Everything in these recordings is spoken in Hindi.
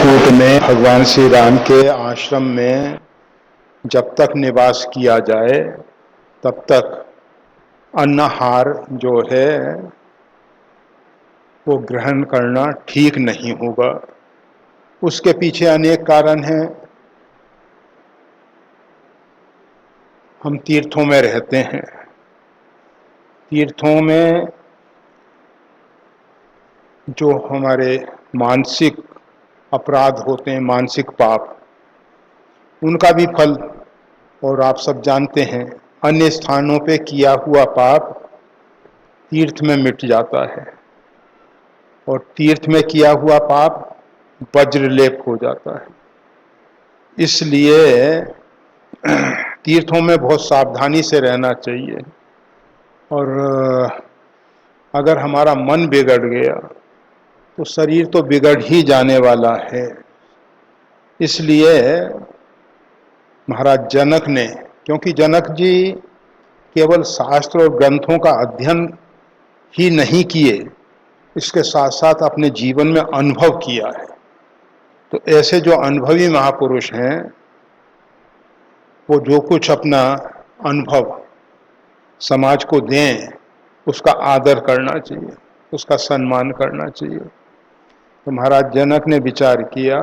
चित्रकूट में भगवान श्री राम के आश्रम में जब तक निवास किया जाए तब तक अन्नहार जो है वो ग्रहण करना ठीक नहीं होगा। उसके पीछे अनेक कारण हैं। हम तीर्थों में रहते हैं। तीर्थों में जो हमारे मानसिक अपराध होते हैं, मानसिक पाप, उनका भी फल, और आप सब जानते हैं अन्य स्थानों पे किया हुआ पाप तीर्थ में मिट जाता है और तीर्थ में किया हुआ पाप वज्रलेप हो जाता है। इसलिए तीर्थों में बहुत सावधानी से रहना चाहिए। और अगर हमारा मन बिगड़ गया तो शरीर तो बिगड़ ही जाने वाला है। इसलिए महाराज जनक ने, क्योंकि जनक जी केवल शास्त्र और ग्रंथों का अध्ययन ही नहीं किए, इसके साथ साथ अपने जीवन में अनुभव किया है। तो ऐसे जो अनुभवी महापुरुष हैं वो जो कुछ अपना अनुभव समाज को दें उसका आदर करना चाहिए, उसका सम्मान करना चाहिए। तो महाराज जनक ने विचार किया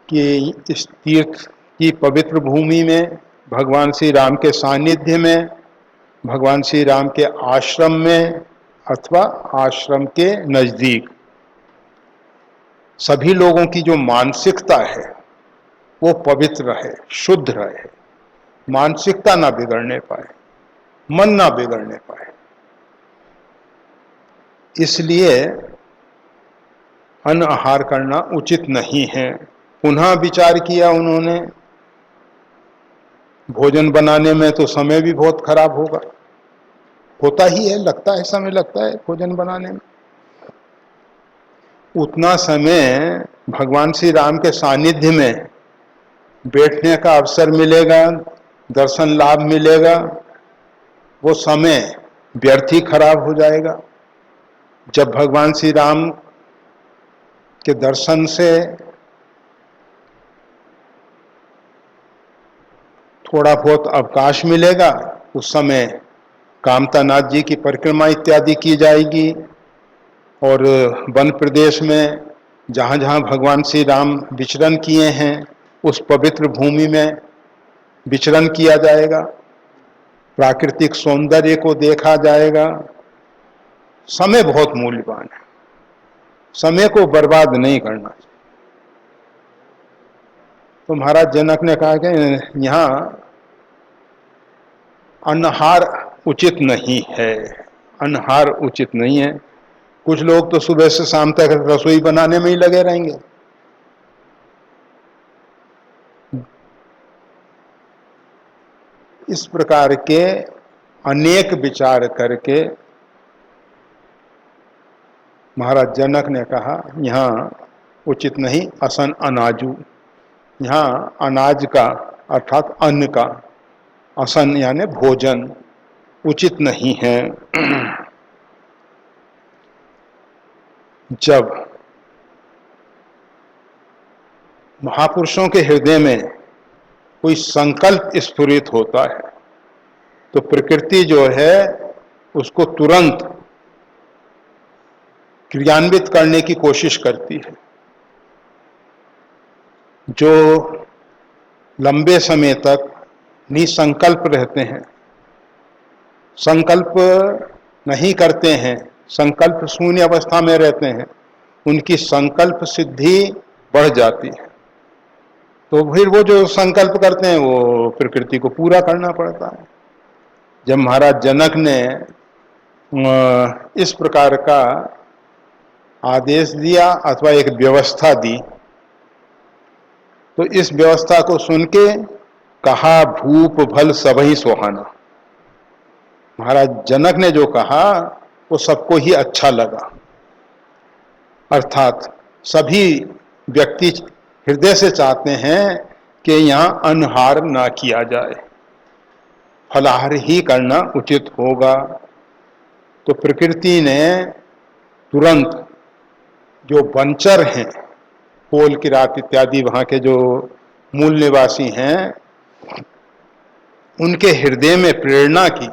कि इस तीर्थ की पवित्र भूमि में, भगवान श्री राम के सानिध्य में, भगवान श्री राम के आश्रम में अथवा आश्रम के नजदीक सभी लोगों की जो मानसिकता है वो पवित्र रहे, शुद्ध रहे, मानसिकता ना बिगड़ने पाए, मन ना बिगड़ने पाए। इसलिए अन्न आहार करना उचित नहीं है। पुनः विचार किया उन्होंने, भोजन बनाने में तो समय भी बहुत खराब होगा, होता ही है, लगता है समय लगता है भोजन बनाने में। उतना समय भगवान श्री राम के सानिध्य में बैठने का अवसर मिलेगा, दर्शन लाभ मिलेगा, वो समय व्यर्थ ही खराब हो जाएगा। जब भगवान श्री राम के दर्शन से थोड़ा बहुत अवकाश मिलेगा, उस समय कामतानाथ जी की परिक्रमा इत्यादि की जाएगी और वन प्रदेश में जहाँ जहाँ भगवान श्री राम विचरण किए हैं उस पवित्र भूमि में विचरण किया जाएगा, प्राकृतिक सौंदर्य को देखा जाएगा। समय बहुत मूल्यवान है, समय को बर्बाद नहीं करना चाहिए। तो महाराज जनक ने कहा कि यहाँ अन्नहार उचित नहीं है, अन्नहार उचित नहीं है। कुछ लोग तो सुबह से शाम तक रसोई बनाने में ही लगे रहेंगे। इस प्रकार के अनेक विचार करके महाराज जनक ने कहा यहाँ उचित नहीं, असन अनाजू, यहाँ अनाज का अर्थात अन्न का, असन यानी भोजन उचित नहीं है। जब महापुरुषों के हृदय में कोई संकल्प स्फुरित होता है तो प्रकृति जो है उसको तुरंत क्रियान्वित करने की कोशिश करती है। जो लंबे समय तक निसंकल्प रहते हैं, संकल्प नहीं करते हैं, संकल्प शून्य अवस्था में रहते हैं, उनकी संकल्प सिद्धि बढ़ जाती है। तो फिर वो जो संकल्प करते हैं वो प्रकृति को पूरा करना पड़ता है। जब महाराज जनक ने इस प्रकार का आदेश दिया अथवा एक व्यवस्था दी तो इस व्यवस्था को सुन के कहा भूप भल सबही सोहाना। महाराज जनक ने जो कहा वो सबको ही अच्छा लगा, अर्थात सभी व्यक्ति हृदय से चाहते हैं कि यहाँ अनहार ना किया जाए, फलाहार ही करना उचित होगा। तो प्रकृति ने तुरंत जो वंचर हैं, कोल किरात इत्यादि वहाँ के जो मूल निवासी हैं, उनके हृदय में प्रेरणा की,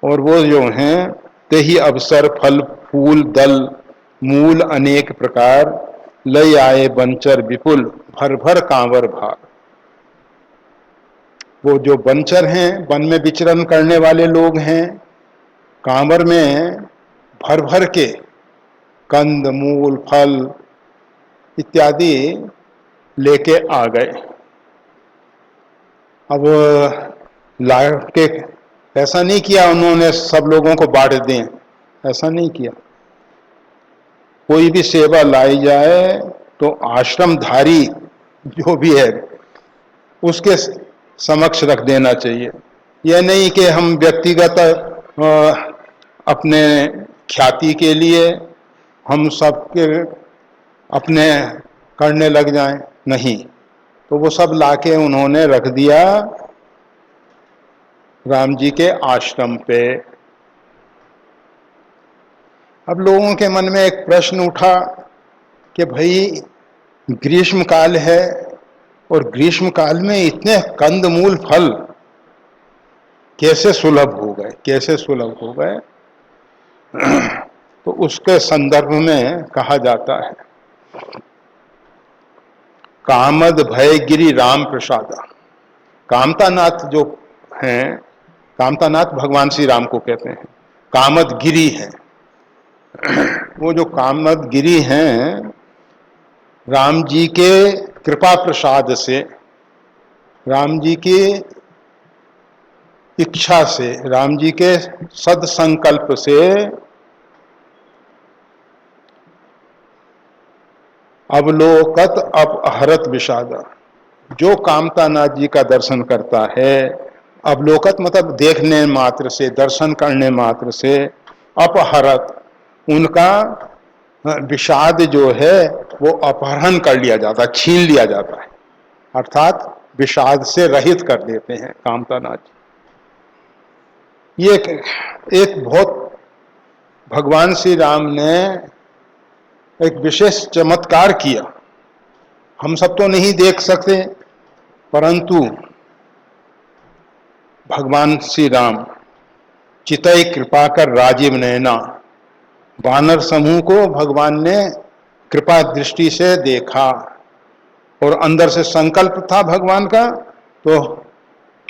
और वो जो हैं ते ही अवसर फल फूल दल मूल अनेक प्रकार लय आए बंचर विपुल भर भर कांवर भार। वो जो बंचर हैं, वन में विचरण करने वाले लोग हैं, कांवर में भर भर के कंद मूल फल इत्यादि लेके आ गए। अब ला के ऐसा नहीं किया उन्होंने सब लोगों को बांट दें, ऐसा नहीं किया। कोई भी सेवा लाई जाए तो आश्रमधारी जो भी है उसके समक्ष रख देना चाहिए। यह नहीं कि हम व्यक्तिगत अपने ख्याति के लिए हम सबके अपने करने लग जाएं, नहीं। तो वो सब लाके उन्होंने रख दिया राम जी के आश्रम पे। अब लोगों के मन में एक प्रश्न उठा कि भाई ग्रीष्म काल है और ग्रीष्म काल में इतने कंदमूल फल कैसे सुलभ हो गए, कैसे सुलभ हो गए। तो उसके संदर्भ में कहा जाता है, कामद भय गिरि राम प्रसादा। कामतानाथ जो हैं, कामतानाथ भगवान श्री राम को कहते हैं, कामद गिरि हैं। वो जो कामद गिरि हैं, राम जी के कृपा प्रसाद से, राम जी की इच्छा से, राम जी के सदसंकल्प से अवलोकत अपहरत विषादा। जो कामतानाथ जी का दर्शन करता है, अवलोकत मतलब देखने मात्र से, दर्शन करने मात्र से, अपहरत उनका विषाद जो है वो अपहरण कर लिया जाता है, छीन लिया जाता है, अर्थात विषाद से रहित कर देते हैं कामतानाथ जी। ये एक बहुत भगवान श्री राम ने एक विशेष चमत्कार किया। हम सब तो नहीं देख सकते, परंतु भगवान श्री राम चितई कृपा कर राजीव नयना, वानर समूह को भगवान ने कृपा दृष्टि से देखा और अंदर से संकल्प था भगवान का। तो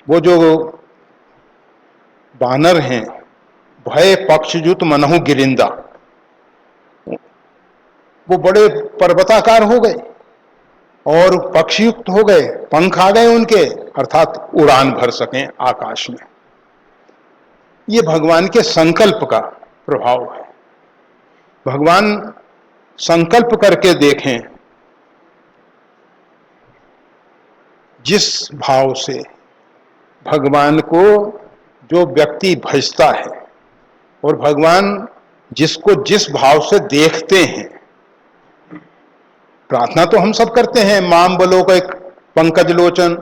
वो जो वानर हैं, भय पक्षजुत मनहु गिरिंदा, वो बड़े पर्वताकार हो गए और पक्षयुक्त हो गए, पंख आ गए उनके, अर्थात उड़ान भर सकें आकाश में। ये भगवान के संकल्प का प्रभाव है। भगवान संकल्प करके देखें, जिस भाव से भगवान को जो व्यक्ति भजता है और भगवान जिसको जिस भाव से देखते हैं, प्रार्थना तो हम सब करते हैं, माम बलो का एक पंकज लोचन,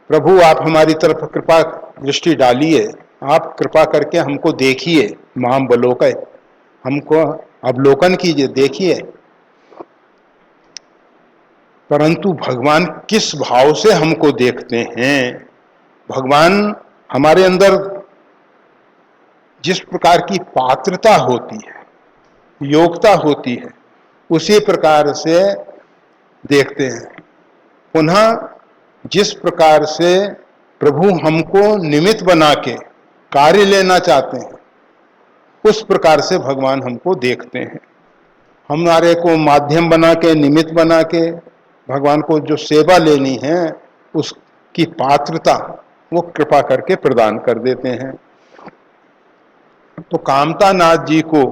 प्रभु आप हमारी तरफ कृपा दृष्टि डालिए, आप कृपा करके हमको देखिए, माम बलो का हमको अवलोकन कीजिए, देखिए। परंतु भगवान किस भाव से हमको देखते हैं, भगवान हमारे अंदर जिस प्रकार की पात्रता होती है, योग्यता होती है, उसी प्रकार से देखते हैं। पुनः जिस प्रकार से प्रभु हमको निमित्त बना के कार्य लेना चाहते हैं, उस प्रकार से भगवान हमको देखते हैं। हमारे को माध्यम बना के, निमित्त बना के भगवान को जो सेवा लेनी है उसकी पात्रता वो कृपा करके प्रदान कर देते हैं। तो कामतानाथ जी को,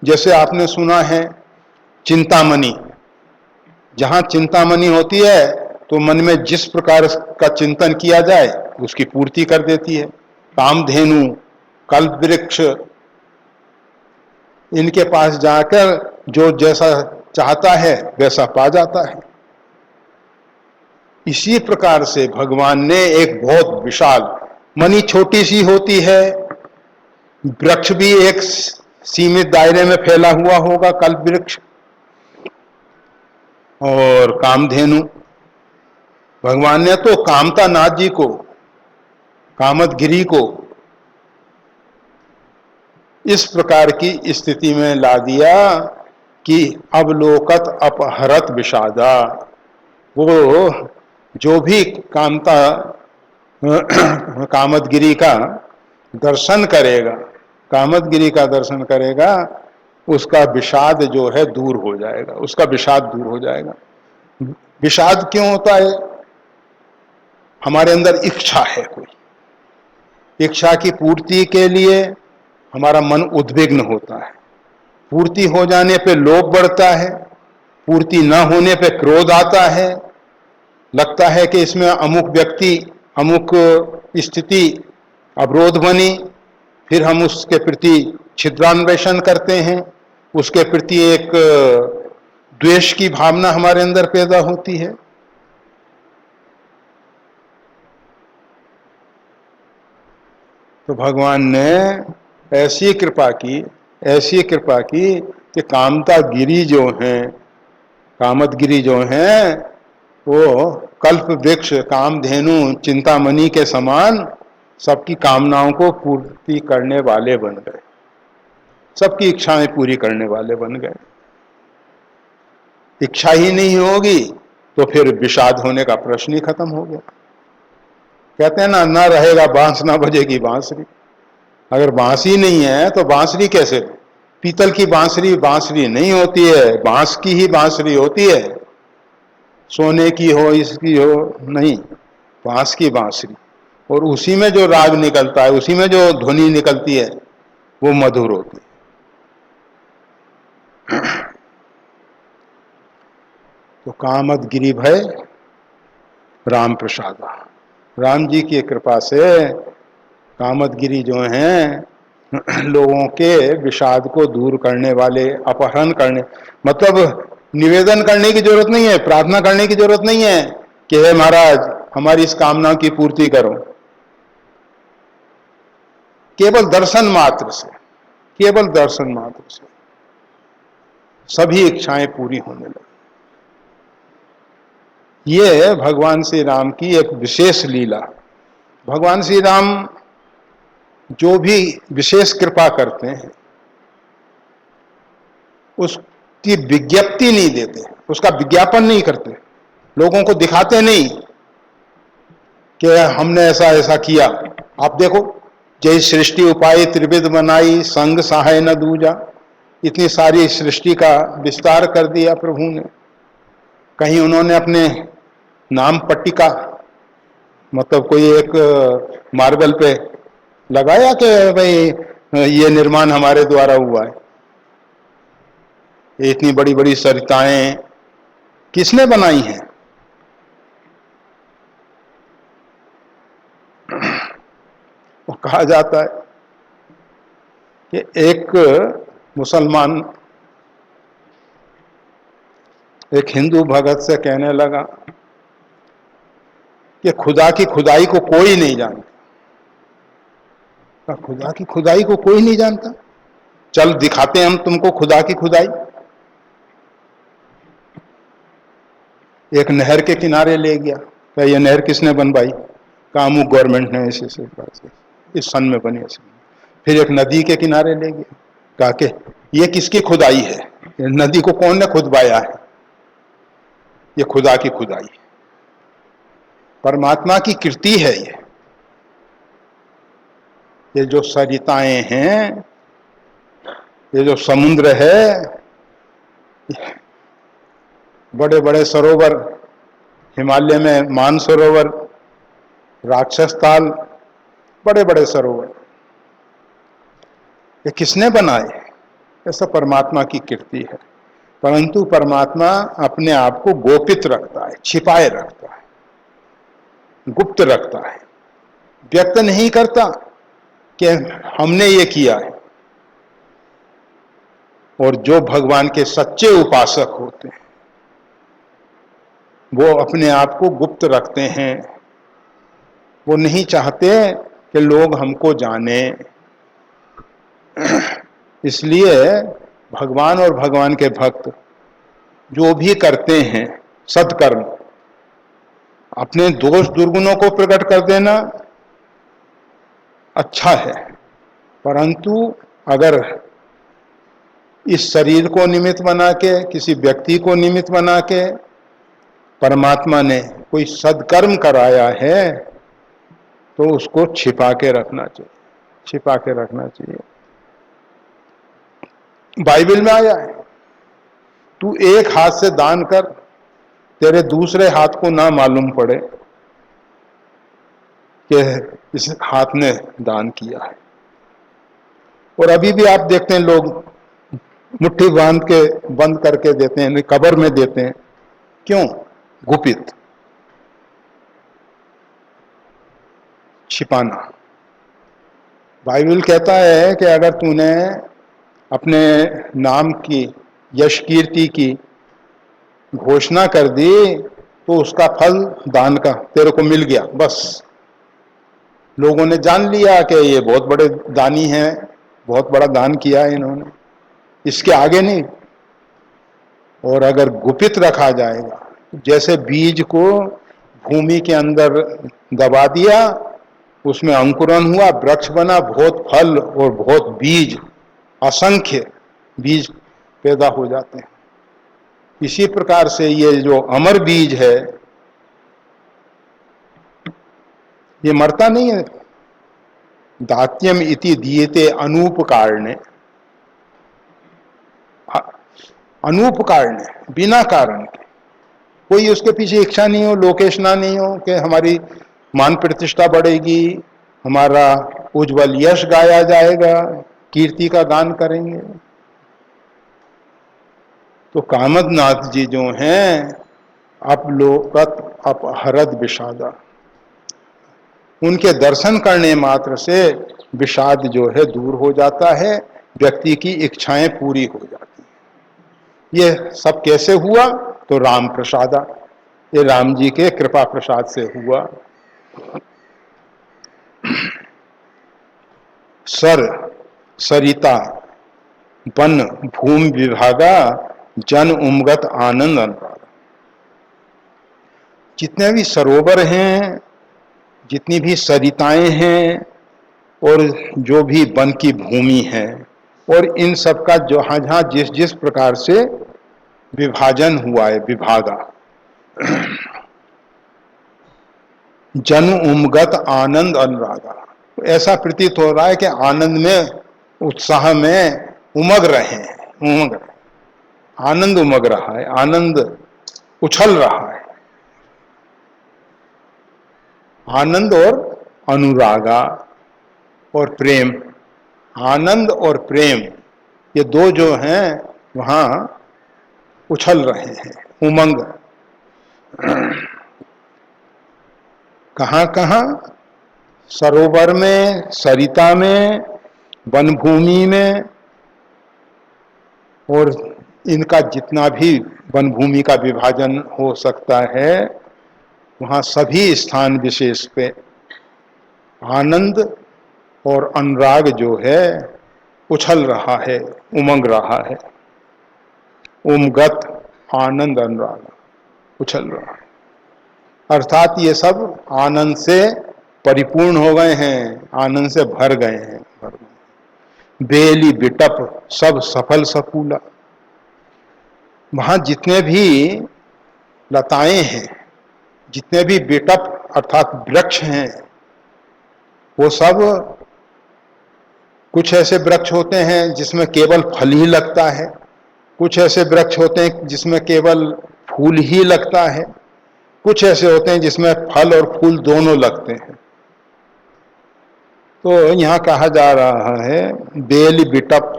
जैसे आपने सुना है चिंतामणि, जहां चिंतामणि होती है तो मन में जिस प्रकार का चिंतन किया जाए उसकी पूर्ति कर देती है। कामधेनु, कल्प वृक्ष, इनके पास जाकर जो जैसा चाहता है वैसा पा जाता है। इसी प्रकार से भगवान ने एक बहुत विशाल, मणि छोटी सी होती है, वृक्ष भी एक सीमित दायरे में फैला हुआ होगा, कल्प वृक्ष, और कामधेनु। भगवान ने तो कामता नाथ जी को, कामतगिरी को इस प्रकार की स्थिति में ला दिया कि अवलोकत अपहरत विषादा। वो जो भी कामता कामतगिरी का दर्शन करेगा, कामतगिरी का दर्शन करेगा, उसका विषाद जो है दूर हो जाएगा, उसका विषाद दूर हो जाएगा। विषाद क्यों होता है? हमारे अंदर इच्छा है, कोई इच्छा की पूर्ति के लिए हमारा मन उद्विग्न होता है। पूर्ति हो जाने पे लोभ बढ़ता है, पूर्ति न होने पे क्रोध आता है। लगता है कि इसमें अमुक व्यक्ति, अमुक स्थिति अवरोध बनी, फिर हम उसके प्रति छिद्रान्वेषण करते हैं, उसके प्रति एक द्वेष की भावना हमारे अंदर पैदा होती है। तो भगवान ने ऐसी कृपा की, ऐसी कृपा की कि कामतागिरी जो हैं, कामतगिरी जो हैं, वो कल्प वृक्ष, कामधेनु, चिंतामणि के समान सबकी कामनाओं को पूर्ति करने वाले बन गए, सबकी इच्छाएं पूरी करने वाले बन गए। इच्छा ही नहीं होगी तो फिर विषाद होने का प्रश्न ही खत्म हो गया। कहते हैं ना रहेगा बांस ना बजेगी बांसुरी। अगर बांसुरी नहीं है तो बांसुरी कैसे? पीतल की बांसुरी बांसुरी नहीं होती है, बांस की ही बांसुरी होती है। सोने की हो, इसकी हो, नहीं, बांस की बांसुरी। और उसी में जो राग निकलता है, उसी में जो ध्वनि निकलती है, वो मधुर होती है। तो कामतगिरी भय राम प्रसादा। राम जी की कृपा से कामतगिरी जो हैं लोगों के विषाद को दूर करने वाले, अपहरण करने, मतलब निवेदन करने की जरूरत नहीं है, प्रार्थना करने की जरूरत नहीं है कि हे महाराज हमारी इस कामना की पूर्ति करो। केवल दर्शन मात्र से, केवल दर्शन मात्र से सभी इच्छाएं पूरी होने लगी। ये भगवान श्री राम की एक विशेष लीला। भगवान श्री राम जो भी विशेष कृपा करते हैं उसकी विज्ञप्ति नहीं देते, उसका विज्ञापन नहीं करते, लोगों को दिखाते नहीं कि हमने ऐसा ऐसा किया। आप देखो, जय सृष्टि उपाय त्रिविध बनाई, संग सहाय न दूजा। इतनी सारी सृष्टि का विस्तार कर दिया प्रभु ने। कहीं उन्होंने अपने नाम पट्टिका, मतलब कोई एक मार्बल पे लगाया कि भाई ये निर्माण हमारे द्वारा हुआ है। इतनी बड़ी बड़ी सरिताएं किसने बनाई हैं? वो कहा जाता है कि एक मुसलमान एक हिंदू भगत से कहने लगा कि खुदा की खुदाई को कोई नहीं जानता। खुदा की खुदाई को कोई नहीं जानता, चल दिखाते हैं हम तुमको खुदा की खुदाई। एक नहर के किनारे ले गया, क्या ये नहर किसने बनवाई? कामू गवर्नमेंट ने इस सन में बनी ऐसे। फिर एक नदी के किनारे ले गया, कहा कि ये किसकी खुदाई है? ये नदी को कौन ने खुदवाया है? ये खुदा की खुदाई, परमात्मा की कृति है। ये जो सरिताएं हैं, ये जो समुद्र है, बड़े बड़े सरोवर, हिमालय में मानसरोवर, राक्षस ताल, बड़े बड़े सरोवर, ये किसने बनाए? ऐसा परमात्मा की कृति है। परंतु परमात्मा अपने आप को गोपित रखता है, छिपाए रखता है, गुप्त रखता है, व्यक्त नहीं करता कि हमने ये किया है। और जो भगवान के सच्चे उपासक होते हैं वो अपने आप को गुप्त रखते हैं। वो नहीं चाहते कि लोग हमको जाने। इसलिए भगवान और भगवान के भक्त जो भी करते हैं सत्कर्म, अपने दोष दुर्गुणों को प्रकट कर देना अच्छा है, परंतु अगर इस शरीर को निमित्त बना के, किसी व्यक्ति को निमित्त बना के परमात्मा ने कोई सत्कर्म कराया है तो उसको छिपा के रखना चाहिए, छिपा के रखना चाहिए। बाइबल में आया है, तू एक हाथ से दान कर, तेरे दूसरे हाथ को ना मालूम पड़े कि इस हाथ ने दान किया है। और अभी भी आप देखते हैं लोग मुट्ठी बांध के बंद करके देते हैं, कब्र में देते हैं। क्यों? गुपित, छिपाना। बाइबल कहता है कि अगर तूने अपने नाम की, यश कीर्ति की घोषणा कर दी तो उसका फल दान का तेरे को मिल गया। बस लोगों ने जान लिया कि ये बहुत बड़े दानी हैं, बहुत बड़ा दान किया है इन्होंने, इसके आगे नहीं। और अगर गुपित रखा जाएगा, जैसे बीज को भूमि के अंदर दबा दिया, उसमें अंकुरन हुआ, वृक्ष बना, बहुत फल और बहुत बीज, असंख्य बीज पैदा हो जाते हैं। इसी प्रकार से ये जो अमर बीज है ये मरता नहीं है। दात्यम इति दीयते अनूपकारणे, अनूपकारणे, बिना कारण के, कोई उसके पीछे इच्छा नहीं हो, लोकेशना नहीं हो कि हमारी मान प्रतिष्ठा बढ़ेगी, हमारा उज्जवल यश गाया जाएगा, कीर्ति का गान करेंगे। तो कामदनाथ जी जो हैं, अपलोकत अपहरद विषादा, उनके दर्शन करने मात्र से विषाद जो है दूर हो जाता है, व्यक्ति की इच्छाएं पूरी हो जाती हैं। ये सब कैसे हुआ? तो राम प्रसादा, ये राम जी के कृपा प्रसाद से हुआ। सर सरिता वन भूमि विभागा जन उमगत आनंद अनुराग। जितने भी सरोवर हैं, जितनी भी सरिताएं हैं और जो भी वन की भूमि है, और इन सब का जहां जहां जिस जिस प्रकार से विभाजन हुआ है, विभागा, जन उमगत आनंद अनुरागा, ऐसा प्रतीत हो रहा है कि आनंद में, उत्साह में उमग रहे हैं, उमग रहे, आनंद उमग रहा है, आनंद उछल रहा है। आनंद और अनुरागा और प्रेम, आनंद और प्रेम, ये दो जो हैं वहां उछल रहे हैं, उमंग। कहां कहां? सरोवर में, सरिता में, वनभूमि में, और इनका जितना भी वनभूमि का विभाजन हो सकता है, वहां सभी स्थान विशेष पे आनंद और अनुराग जो है उछल रहा है, उमंग रहा है। उमगत आनंद अनुराग उछल रहा है, अर्थात ये सब आनंद से परिपूर्ण हो गए हैं, आनंद से भर गए हैं, भर गए। बेली बिटप सब सफल सफूला, वहां जितने भी लताएं हैं, जितने भी बिटप अर्थात वृक्ष हैं, वो सब, कुछ ऐसे वृक्ष होते हैं जिसमें केवल फल ही लगता है, कुछ ऐसे वृक्ष होते हैं जिसमें केवल फूल ही लगता है, कुछ ऐसे होते हैं जिसमें फल और फूल दोनों लगते हैं। तो यहां कहा जा रहा है बेल बिटप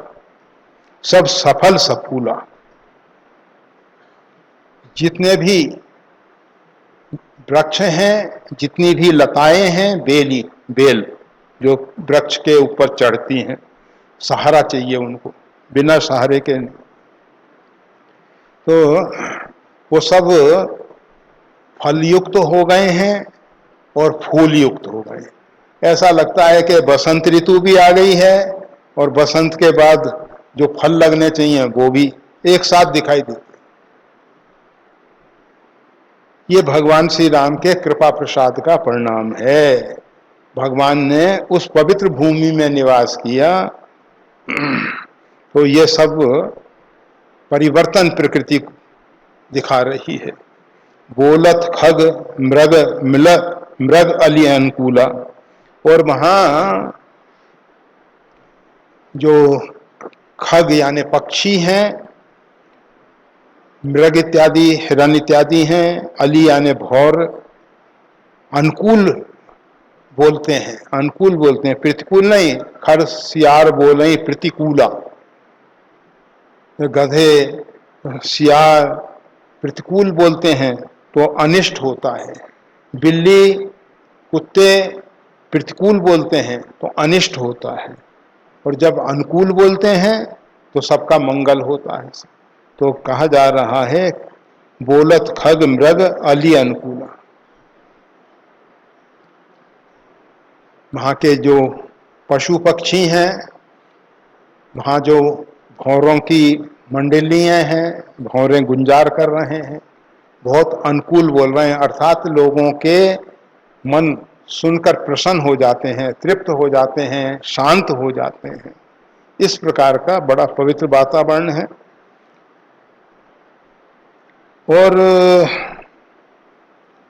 सब सफल सफूला, जितने भी वृक्ष हैं, जितनी भी लताएं हैं, बेली, बेल जो वृक्ष के ऊपर चढ़ती हैं, सहारा चाहिए उनको, बिना सहारे के नहीं। तो वो सब फल युक्त हो गए हैं और फूल युक्त हो गए। ऐसा लगता है कि बसंत ऋतु भी आ गई है और बसंत के बाद जो फल लगने चाहिए वो भी एक साथ दिखाई देते। ये भगवान श्री राम के कृपा प्रसाद का परिणाम है। भगवान ने उस पवित्र भूमि में निवास किया, तो ये सब परिवर्तन प्रकृति दिखा रही है। बोलत खग मृग मिल मृग अली अनुकूला, और वहां जो खग यानी पक्षी हैं, मृग इत्यादि हिरण इत्यादि हैं, अली यानी भौर, अनुकूल बोलते हैं, अनुकूल बोलते हैं, प्रतिकूल नहीं। खर सियार बोले प्रतिकूला, गधे सियार प्रतिकूल बोलते हैं तो अनिष्ट होता है। बिल्ली कुत्ते प्रतिकूल बोलते हैं तो अनिष्ट होता है, और जब अनुकूल बोलते हैं तो सबका मंगल होता है। तो कहा जा रहा है बोलत खग मृग अली अनुकूला। वहाँ के जो पशु पक्षी हैं, वहाँ जो भौरों की मंडलियाँ हैं, भौरें गुंजार कर रहे हैं, बहुत अनुकूल बोल रहे हैं, अर्थात लोगों के मन सुनकर प्रसन्न हो जाते हैं, तृप्त हो जाते हैं, शांत हो जाते हैं। इस प्रकार का बड़ा पवित्र वातावरण है। और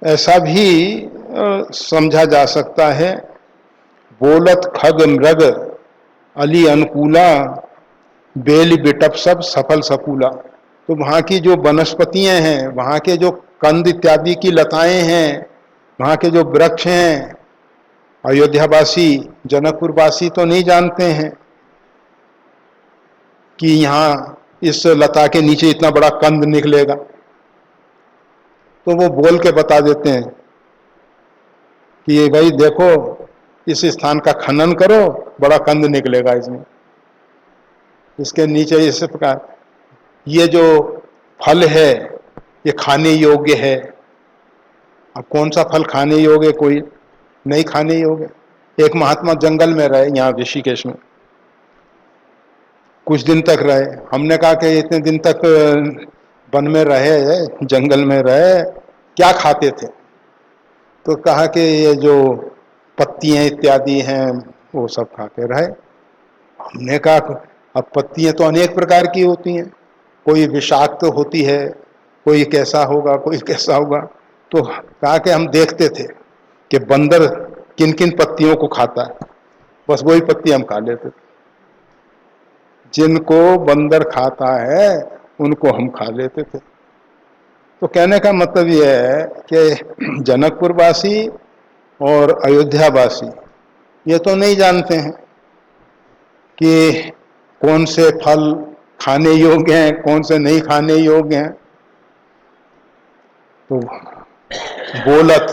ऐसा भी समझा जा सकता है, बोलत खग मृग अली अनुकूला, बेल बिटप सब सफल सकूला। तो वहाँ की जो वनस्पतियाँ हैं, वहाँ के जो कंद इत्यादि की लताएं हैं, वहाँ के जो वृक्ष हैं, अयोध्यावासी जनकपुरवासी तो नहीं जानते हैं कि यहाँ इस लता के नीचे इतना बड़ा कंद निकलेगा, तो वो बोल के बता देते हैं कि ये भाई देखो, इस स्थान का खनन करो, बड़ा कंद निकलेगा इसमें, इसके नीचे इस प्रकार। ये जो फल है ये खाने योग्य है। अब कौन सा फल खाने योग्य है, कोई नहीं खाने योग्य। एक महात्मा जंगल में रहे, यहाँ ऋषिकेश में कुछ दिन तक रहे। हमने कहा कि इतने दिन तक वन में रहे, जंगल में रहे, क्या खाते थे? तो कहा कि ये जो पत्तियां इत्यादि हैं वो सब खाते रहे। हमने कहा अब पत्तियां तो अनेक प्रकार की होती हैं, कोई विषाक्त होती है, कोई कैसा होगा, कोई कैसा होगा। तो कहा कि हम देखते थे कि बंदर किन किन पत्तियों को खाता है, बस वही पत्ती हम खा लेते थे। जिनको बंदर खाता है उनको हम खा लेते थे। तो कहने का मतलब यह है कि जनकपुरवासी और अयोध्यावासी ये तो नहीं जानते हैं कि कौन से फल खाने योग्य हैं, कौन से नहीं खाने योग्य हैं। तो बोलत,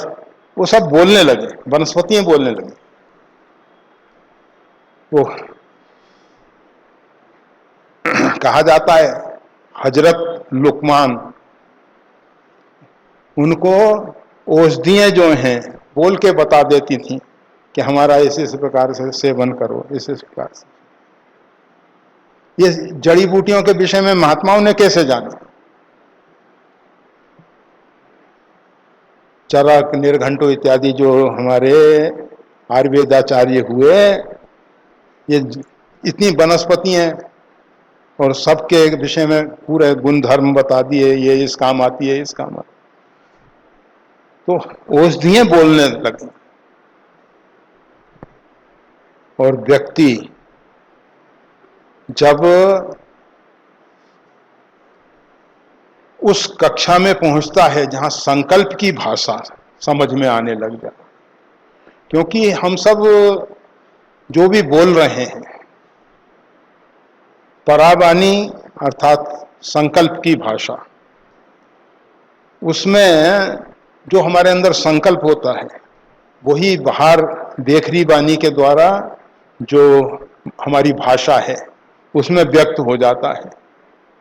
वो सब बोलने लगे, वनस्पतियां बोलने लगी। वो कहा जाता है हजरत लुकमान, उनको औषधियां जो हैं बोल के बता देती थी कि हमारा इस प्रकार से सेवन करो, इस प्रकार से। ये जड़ी बूटियों के विषय में महात्माओं ने कैसे जाना? चरक निर्घंटो इत्यादि जो हमारे आयुर्वेदाचार्य हुए, ये इतनी वनस्पतियां और सबके विषय में पूरे गुण धर्म बता दिए, ये इस काम आती है, इस काम आती है। तो औषधियां बोलने लगी, और व्यक्ति जब उस कक्षा में पहुंचता है जहां संकल्प की भाषा समझ में आने लग जाए, क्योंकि हम सब जो भी बोल रहे हैं, परावाणी अर्थात संकल्प की भाषा, उसमें जो हमारे अंदर संकल्प होता है वही बाहर देखरी वाणी के द्वारा जो हमारी भाषा है उसमें व्यक्त हो जाता है।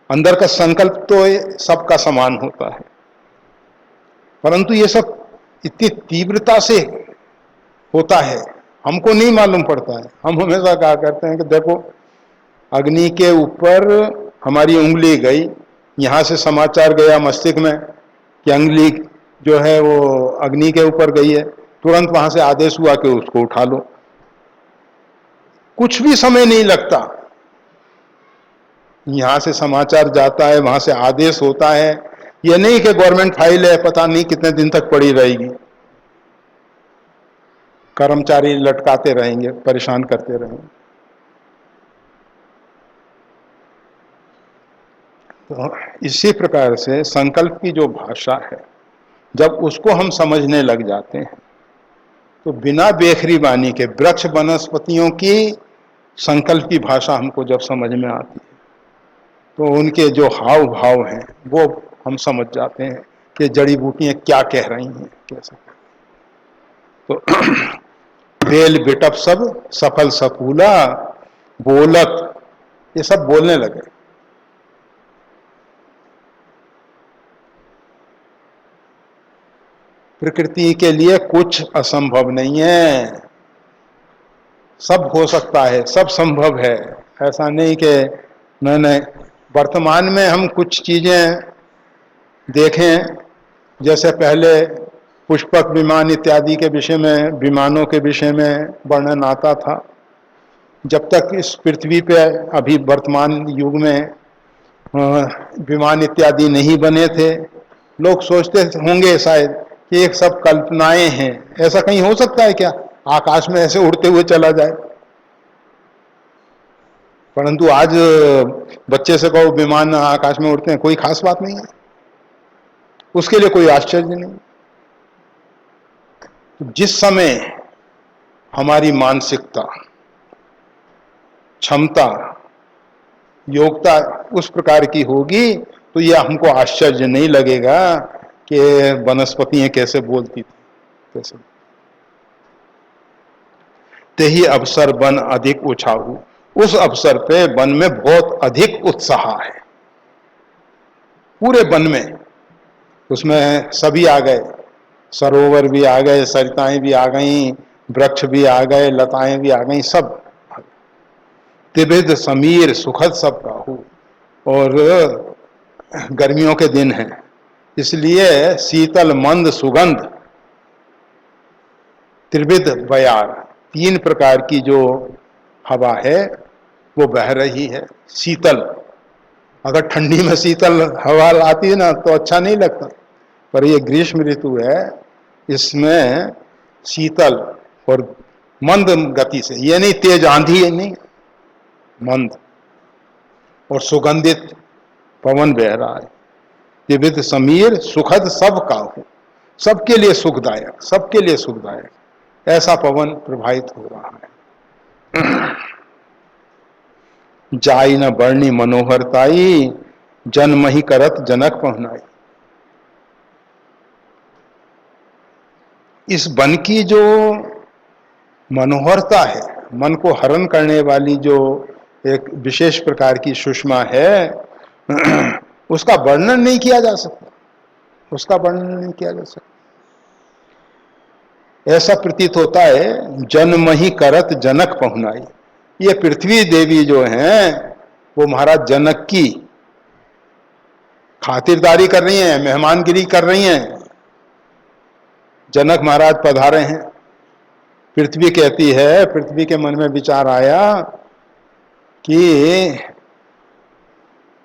अंदर का संकल्प तो सबका समान होता है, परंतु ये सब इतनी तीव्रता से होता है हमको नहीं मालूम पड़ता है। हम हमेशा कहा करते हैं कि देखो, अग्नि के ऊपर हमारी उंगली गई, यहाँ से समाचार गया मस्तिष्क में कि जो है वो अग्नि के ऊपर गई है, तुरंत वहां से आदेश हुआ कि उसको उठा लो। कुछ भी समय नहीं लगता, यहां से समाचार जाता है, वहां से आदेश होता है। ये नहीं कि गवर्नमेंट फाइल है, पता नहीं कितने दिन तक पड़ी रहेगी, कर्मचारी लटकाते रहेंगे, परेशान करते रहेंगे। तो इसी प्रकार से संकल्प की जो भाषा है, जब उसको हम समझने लग जाते हैं तो बिना बेखरी बानी के वृक्ष वनस्पतियों की संकल्प की भाषा हमको जब समझ में आती है तो उनके जो हाव भाव हैं वो हम समझ जाते हैं कि जड़ी बूटियां क्या कह रही हैं कैसे। तो बेल बिटप सब सफल सफूला बोलत, ये सब बोलने लगे। प्रकृति के लिए कुछ असंभव नहीं है, सब हो सकता है, सब संभव है। ऐसा नहीं कि नहीं, वर्तमान में हम कुछ चीजें देखें, जैसे पहले पुष्पक विमान इत्यादि के विषय में, विमानों के विषय में वर्णन आता था। जब तक इस पृथ्वी पे अभी वर्तमान युग में विमान इत्यादि नहीं बने थे, लोग सोचते होंगे शायद कि एक सब कल्पनाएं हैं। ऐसा कहीं हो सकता है क्या, आकाश में ऐसे उड़ते हुए चला जाए? परंतु आज बच्चे से कहो विमान आकाश में उड़ते हैं, कोई खास बात नहीं है, उसके लिए कोई आश्चर्य नहीं। जिस समय हमारी मानसिकता, क्षमता, योग्यता उस प्रकार की होगी तो यह हमको आश्चर्य नहीं लगेगा कि वनस्पतियां कैसे बोलती थी, कैसे। ते ही अवसर वन अधिक उछाहू, उस अवसर पे वन में बहुत अधिक उत्साह है, पूरे वन में। उसमें सभी आ गए, सरोवर भी आ गए, सरिताएं भी आ गईं, वृक्ष भी आ गए, लताएं भी आ गईं, सब। त्रिविध समीर सुखद सब काहू, और गर्मियों के दिन हैं इसलिए शीतल मंद सुगंध, त्रिविध बयार, तीन प्रकार की जो हवा है वो बह रही है। शीतल, अगर ठंडी में शीतल हवा आती है ना तो अच्छा नहीं लगता, पर ये ग्रीष्म ऋतु है, इसमें शीतल और मंद गति से, ये नहीं तेज आंधी है, नहीं, मंद और सुगंधित पवन बह रहा है। विविध समीर सुखद सब काहू, सबके लिए सुखदायक, सबके लिए सुखदायक, ऐसा पवन प्रभावित हो रहा है। जाई न वर्णी मनोहरताई, जन्महि करत जनक पहनाई। इस वन की जो मनोहरता है, मन को हरण करने वाली जो एक विशेष प्रकार की सुषमा है, उसका वर्णन नहीं किया जा सकता, उसका वर्णन नहीं किया जा सकता। ऐसा प्रतीत होता है जन्म ही करत जनक पहुनाई। ये पृथ्वी देवी जो हैं वो महाराज जनक की खातिरदारी कर रही हैं, मेहमानगिरी कर रही हैं। जनक महाराज पधारे हैं, पृथ्वी कहती है, पृथ्वी के मन में विचार आया कि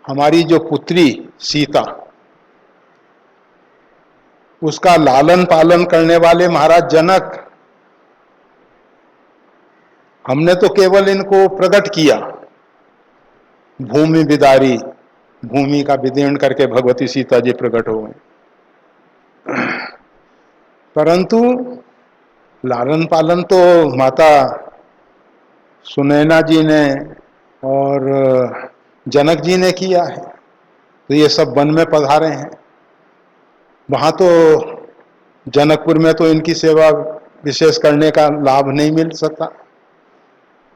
हमारी जो पुत्री सीता, उसका लालन पालन करने वाले महाराज जनक, हमने तो केवल इनको प्रकट किया, भूमि विदारी, भूमि का विदीर्ण करके भगवती सीता जी प्रकट हो गए, परंतु लालन पालन तो माता सुनैना जी ने और जनक जी ने किया है। तो ये सब वन में पधारे हैं, वहां तो जनकपुर में तो इनकी सेवा विशेष करने का लाभ नहीं मिल सकता।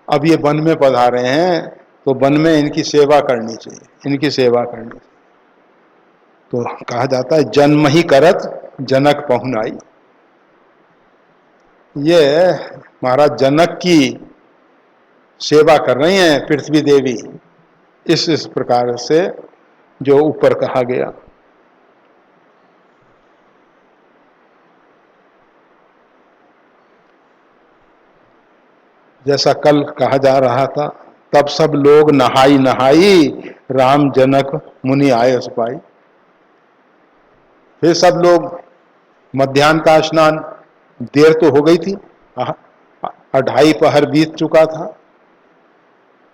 अब ये वन में पधारे हैं तो वन में इनकी सेवा करनी चाहिए, इनकी सेवा करनी चाहिए। तो कहा जाता है जन्म ही करत जनक पहुनाई। ये महाराज जनक की सेवा कर रही हैं पृथ्वी देवी, इस प्रकार से जो ऊपर कहा गया। जैसा कल कहा जा रहा था, तब सब लोग नहाई नहाई, राम जनक मुनि आए उस पाई। फिर सब लोग मध्याह्न का स्नान, देर तो हो गई थी, 2:30 पहर बीत चुका था।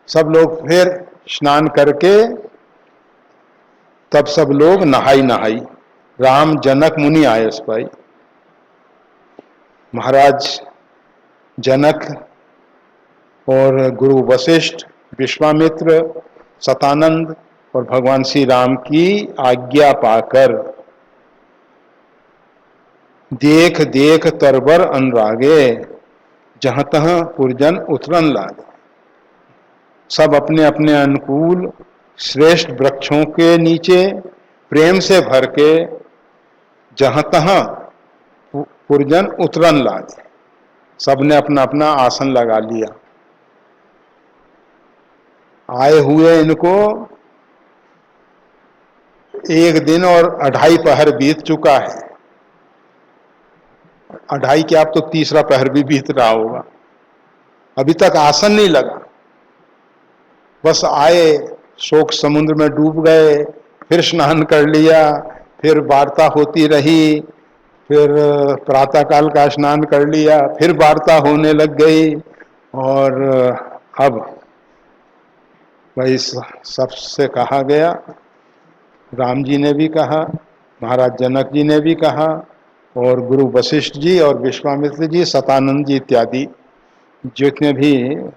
सब लोग फिर स्नान करके तब सब लोग नहाई नहाई, राम जनक मुनि आए उस पाई। महाराज जनक और गुरु वशिष्ठ, विश्वामित्र, सतानंद और भगवान श्री राम की आज्ञा पाकर देख देख तरबर अनुरागे, जहां तहां पुरजन उतरन लागे। सब अपने अपने अनुकूल श्रेष्ठ वृक्षों के नीचे प्रेम से भर के जहां तहां पुरजन उतरन लागे। सबने अपना अपना आसन लगा लिया। आए हुए इनको 1 दिन और 2:30 पहर बीत चुका है। 2:30 क्या, अब तो तीसरा पहर भी बीत रहा होगा, अभी तक आसन नहीं लगा। बस आए, शोक समुद्र में डूब गए, फिर स्नान कर लिया, फिर वार्ता होती रही, फिर प्रातःकाल का स्नान कर लिया, फिर वार्ता होने लग गई। और अब भाई सबसे कहा गया, राम जी ने भी कहा, महाराज जनक जी ने भी कहा, और गुरु वशिष्ठ जी और विश्वामित्र जी, सतानंद जी इत्यादि जितने भी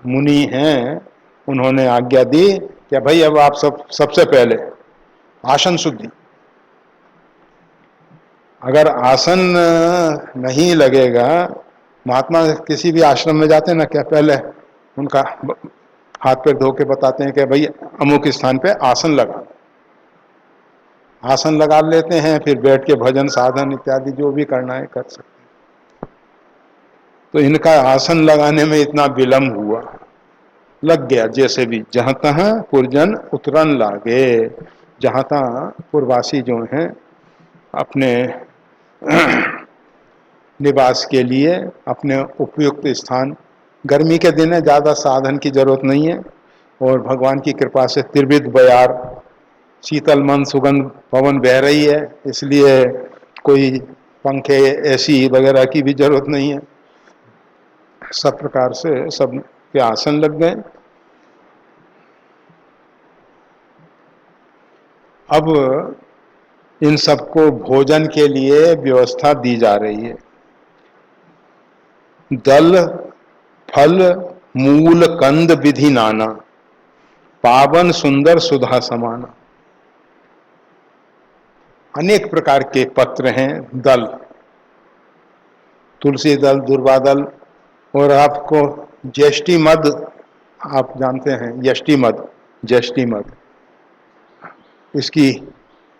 मुनि हैं, उन्होंने आज्ञा दी कि भाई अब आप सबसे पहले आसन शुद्धि। अगर आसन नहीं लगेगा, महात्मा किसी भी आश्रम में जाते हैं ना, क्या पहले उनका हाथ पैर धो के बताते हैं कि भाई अमुक स्थान पे आसन लगा। आसन लगा लेते हैं, फिर बैठ के भजन साधन इत्यादि जो भी करना है कर सकते हैं। तो इनका आसन लगाने में इतना विलंब हुआ, लग गया जैसे भी, जहां तहां पुरजन उतरन लागे। जहां तहां पूर्ववासी जो हैं अपने निवास के लिए अपने उपयुक्त स्थान, गर्मी के दिन है, ज़्यादा साधन की जरूरत नहीं है, और भगवान की कृपा से त्रिविध बयार, शीतल मन सुगंध पवन बह रही है, इसलिए कोई पंखे एसी वगैरह की भी जरूरत नहीं है। सब प्रकार से सब के आसन लग गए। अब इन सबको भोजन के लिए व्यवस्था दी जा रही है। दल फल मूल कंद विधि नाना, पावन सुंदर सुधा समाना। अनेक प्रकार के पत्र हैं, दल, तुलसी दल, दुर्वा दल, और आपको ज्येष्ठी मद, आप जानते हैं यष्टि मद, ज्येष्ठी मद, इसकी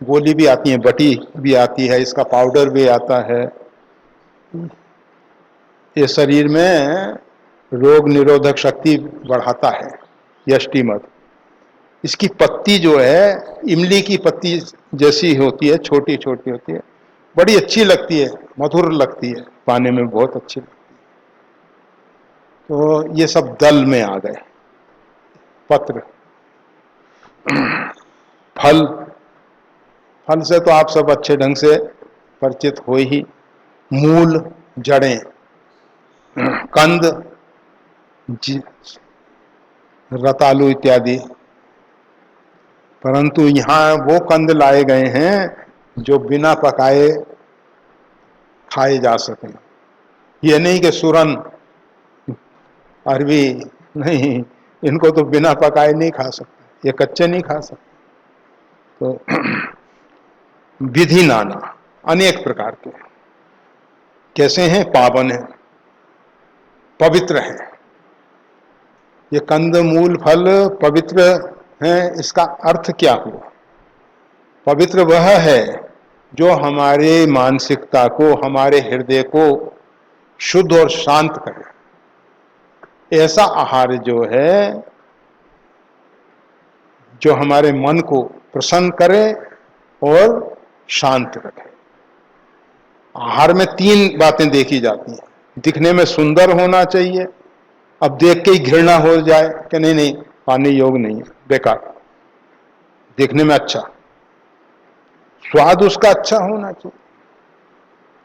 गोली भी आती है, बटी भी आती है, इसका पाउडर भी आता है। ये शरीर में रोग निरोधक शक्ति बढ़ाता है, यष्टि मद। इसकी पत्ती जो है इमली की पत्ती जैसी होती है, छोटी छोटी होती है, बड़ी अच्छी लगती है, मधुर लगती है, पाने में बहुत अच्छी लगती है। तो ये सब दल में आ गए पत्र। फल, फल से तो आप सब अच्छे ढंग से परिचित हो ही। मूल, जड़ें, कंद, रतालू इत्यादि। परंतु यहाँ वो कंद लाए गए हैं जो बिना पकाए खाए जा सकें। ये नहीं कि सुरन, अरबी, नहीं, इनको तो बिना पकाए नहीं खा सकते, ये कच्चे नहीं खा सकते। तो विधि नाना, अनेक प्रकार के, कैसे हैं, पावन है, पवित्र है। ये कंद मूल फल पवित्र हैं, इसका अर्थ क्या हुआ? पवित्र वह है जो हमारे मानसिकता को, हमारे हृदय को शुद्ध और शांत करे। ऐसा आहार जो है जो हमारे मन को प्रसन्न करे और शांत रखे। आहार में 3 बातें देखी जाती हैं। दिखने में सुंदर होना चाहिए, अब देख के ही घृणा हो जाए कि नहीं नहीं पानी योग्य नहीं है, बेकार। देखने में अच्छा, स्वाद उसका अच्छा होना चाहिए।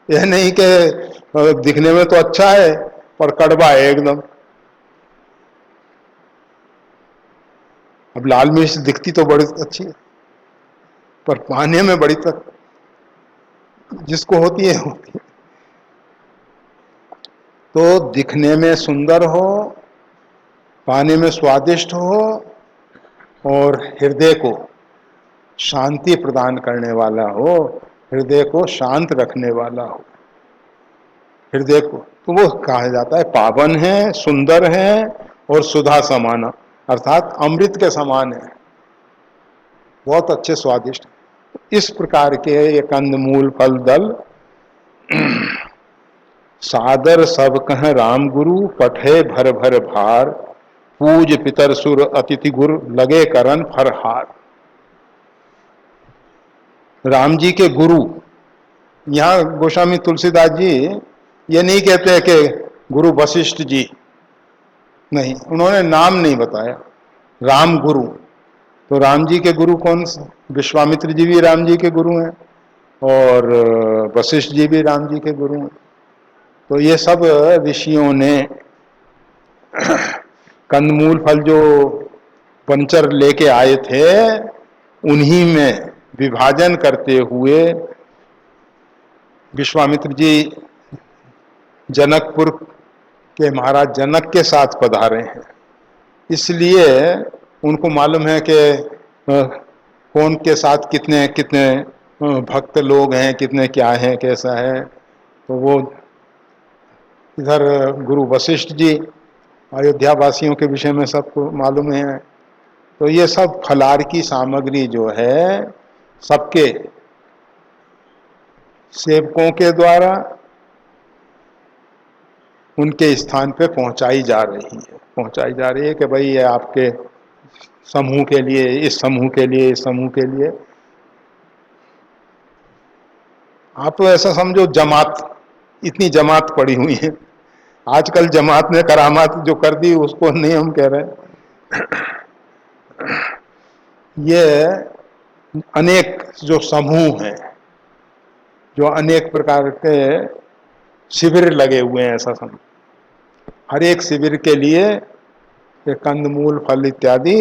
यह नहीं कि दिखने में तो अच्छा है पर कड़वा है एकदम। अब लाल मिर्च दिखती तो बड़ी अच्छी है पर पाने में बड़ी तक जिसको होती है होती है। तो दिखने में सुंदर हो, पाने में स्वादिष्ट हो और हृदय को शांति प्रदान करने वाला हो, हृदय को शांत रखने वाला हो, हृदय को, तो वो कहा जाता है पावन है, सुंदर है और सुधा समाना, अर्थात अमृत के समान है, बहुत अच्छे स्वादिष्ट। इस प्रकार के ये कंदमूल फल दल सादर सब कह राम गुरु पठे भर भर भार, पूज पितर सुर अतिथि गुरु लगे करन फरहार। राम जी के गुरु, यहाँ गोस्वामी तुलसीदास जी ये नहीं कहते कि गुरु वशिष्ठ जी, नहीं, उन्होंने नाम नहीं बताया, राम गुरु। तो राम जी के गुरु कौन से? विश्वामित्र जी भी राम जी के गुरु हैं और वशिष्ठ जी भी राम जी के गुरु हैं। तो ये सब ऋषियों ने कंदमूल फल जो पंचर लेके आए थे उन्हीं में विभाजन करते हुए विश्वामित्र जी जनकपुर के महाराज जनक के साथ पधारे हैं, इसलिए उनको मालूम है कि कौन के साथ कितने कितने भक्त लोग हैं, कितने क्या हैं, कैसा है। तो वो इधर गुरु वशिष्ठ जी अयोध्या वासियों के विषय में सबको मालूम है। तो ये सब फलार की सामग्री जो है सबके सेवकों के द्वारा उनके स्थान पे पहुंचाई जा रही है कि भाई ये आपके समूह के लिए, इस समूह के लिए, इस समूह के लिए। आप तो ऐसा समझो जमात, इतनी जमात पड़ी हुई है। आजकल जमात ने करामात जो कर दी उसको नहीं हम कह रहे। ये अनेक जो समूह हैं, जो अनेक प्रकार के शिविर लगे हुए हैं, ऐसा समझ। हर एक शिविर के लिए ये कंदमूल फल इत्यादि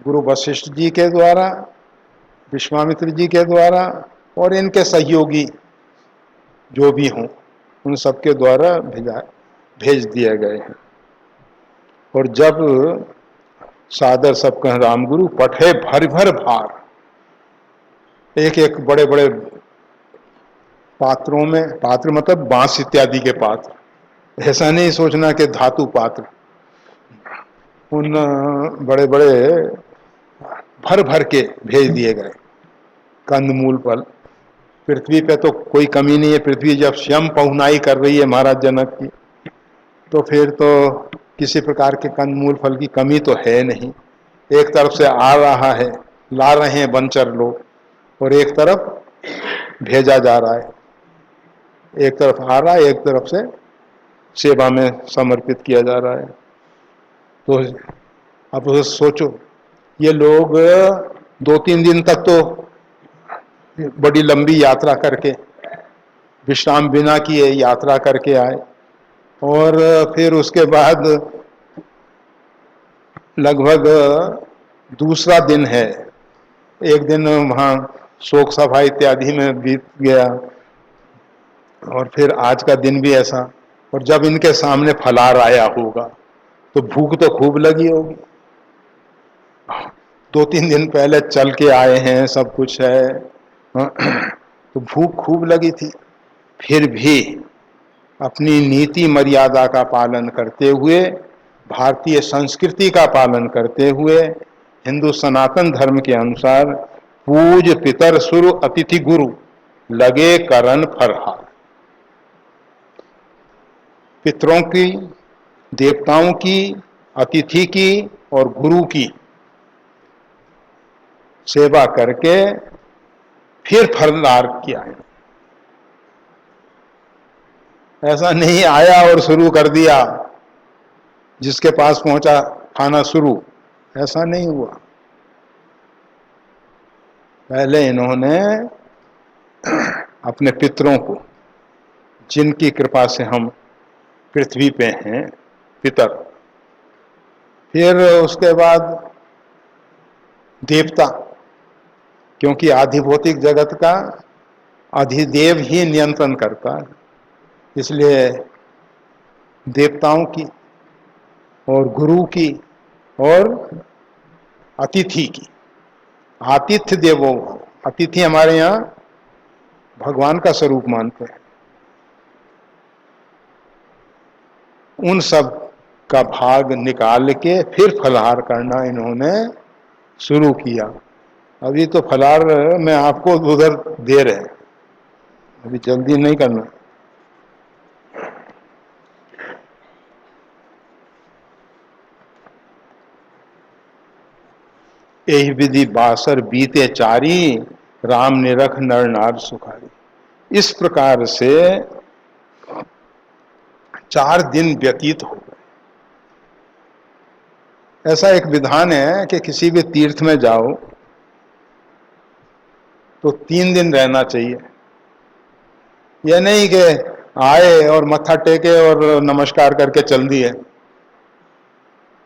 गुरु वशिष्ठ जी के द्वारा, विश्वामित्र जी के द्वारा और इनके सहयोगी जो भी हों उन सबके द्वारा भेज दिए गए हैं। और जब सादर सब कह राम गुरु पठे भर भर भार, एक एक बड़े बड़े पात्रों में, पात्र मतलब बांस इत्यादि के पात्र, ऐसा नहीं सोचना कि धातु पात्र, उन बड़े बड़े भर भर के भेज दिए गए कंदमूल फल। पृथ्वी पे तो कोई कमी नहीं है, पृथ्वी जब स्वयं पहुनाई कर रही है महाराज जनक की, तो फिर तो किसी प्रकार के कंदमूल फल की कमी तो है नहीं। एक तरफ से आ रहा है, ला रहे हैं वनचर लोग, और एक तरफ भेजा जा रहा है, एक तरफ आ रहा है, एक तरफ से सेवा में समर्पित किया जा रहा है। तो अब सोचो, ये लोग 2-3 दिन तक तो बड़ी लंबी यात्रा करके, विश्राम बिना किए यात्रा करके आए, और फिर उसके बाद लगभग दूसरा दिन है, एक दिन वहाँ शोक सभा इत्यादि में बीत गया और फिर आज का दिन भी ऐसा। और जब इनके सामने फलार आया होगा तो भूख तो खूब लगी होगी, 2-3 दिन पहले चल के आए हैं, सब कुछ है, तो भूख खूब लगी थी। फिर भी अपनी नीति मर्यादा का पालन करते हुए, भारतीय संस्कृति का पालन करते हुए, हिंदू सनातन धर्म के अनुसार पूज पितर सुर अतिथि गुरु लगे करन फरहार। पितरों की, देवताओं की, अतिथि की और गुरु की सेवा करके फिर फलदार किया है। ऐसा नहीं आया और शुरू कर दिया, जिसके पास पहुंचा खाना शुरू, ऐसा नहीं हुआ। पहले इन्होंने अपने पितरों को, जिनकी कृपा से हम पृथ्वी पे हैं, पितर, फिर उसके बाद देवता, क्योंकि आधिभौतिक जगत का अधिदेव ही नियंत्रण करता है, इसलिए देवताओं की और गुरु की और अतिथि की। आतिथ्य देवो भव, अतिथि हमारे यहाँ भगवान का स्वरूप मानते हैं। उन सब का भाग निकाल के फिर फलाहार करना इन्होंने शुरू किया। अभी तो फलाहार में आपको उधर दे रहे हैं, अभी जल्दी नहीं करना। यही विधि बासर बीते चारी, राम निरख नर नार सुखारी। इस प्रकार से 4 दिन व्यतीत हो गए। ऐसा एक विधान है कि किसी भी तीर्थ में जाओ तो 3 दिन रहना चाहिए। यह नहीं कि आए और मत्था टेके और नमस्कार करके चल दिए।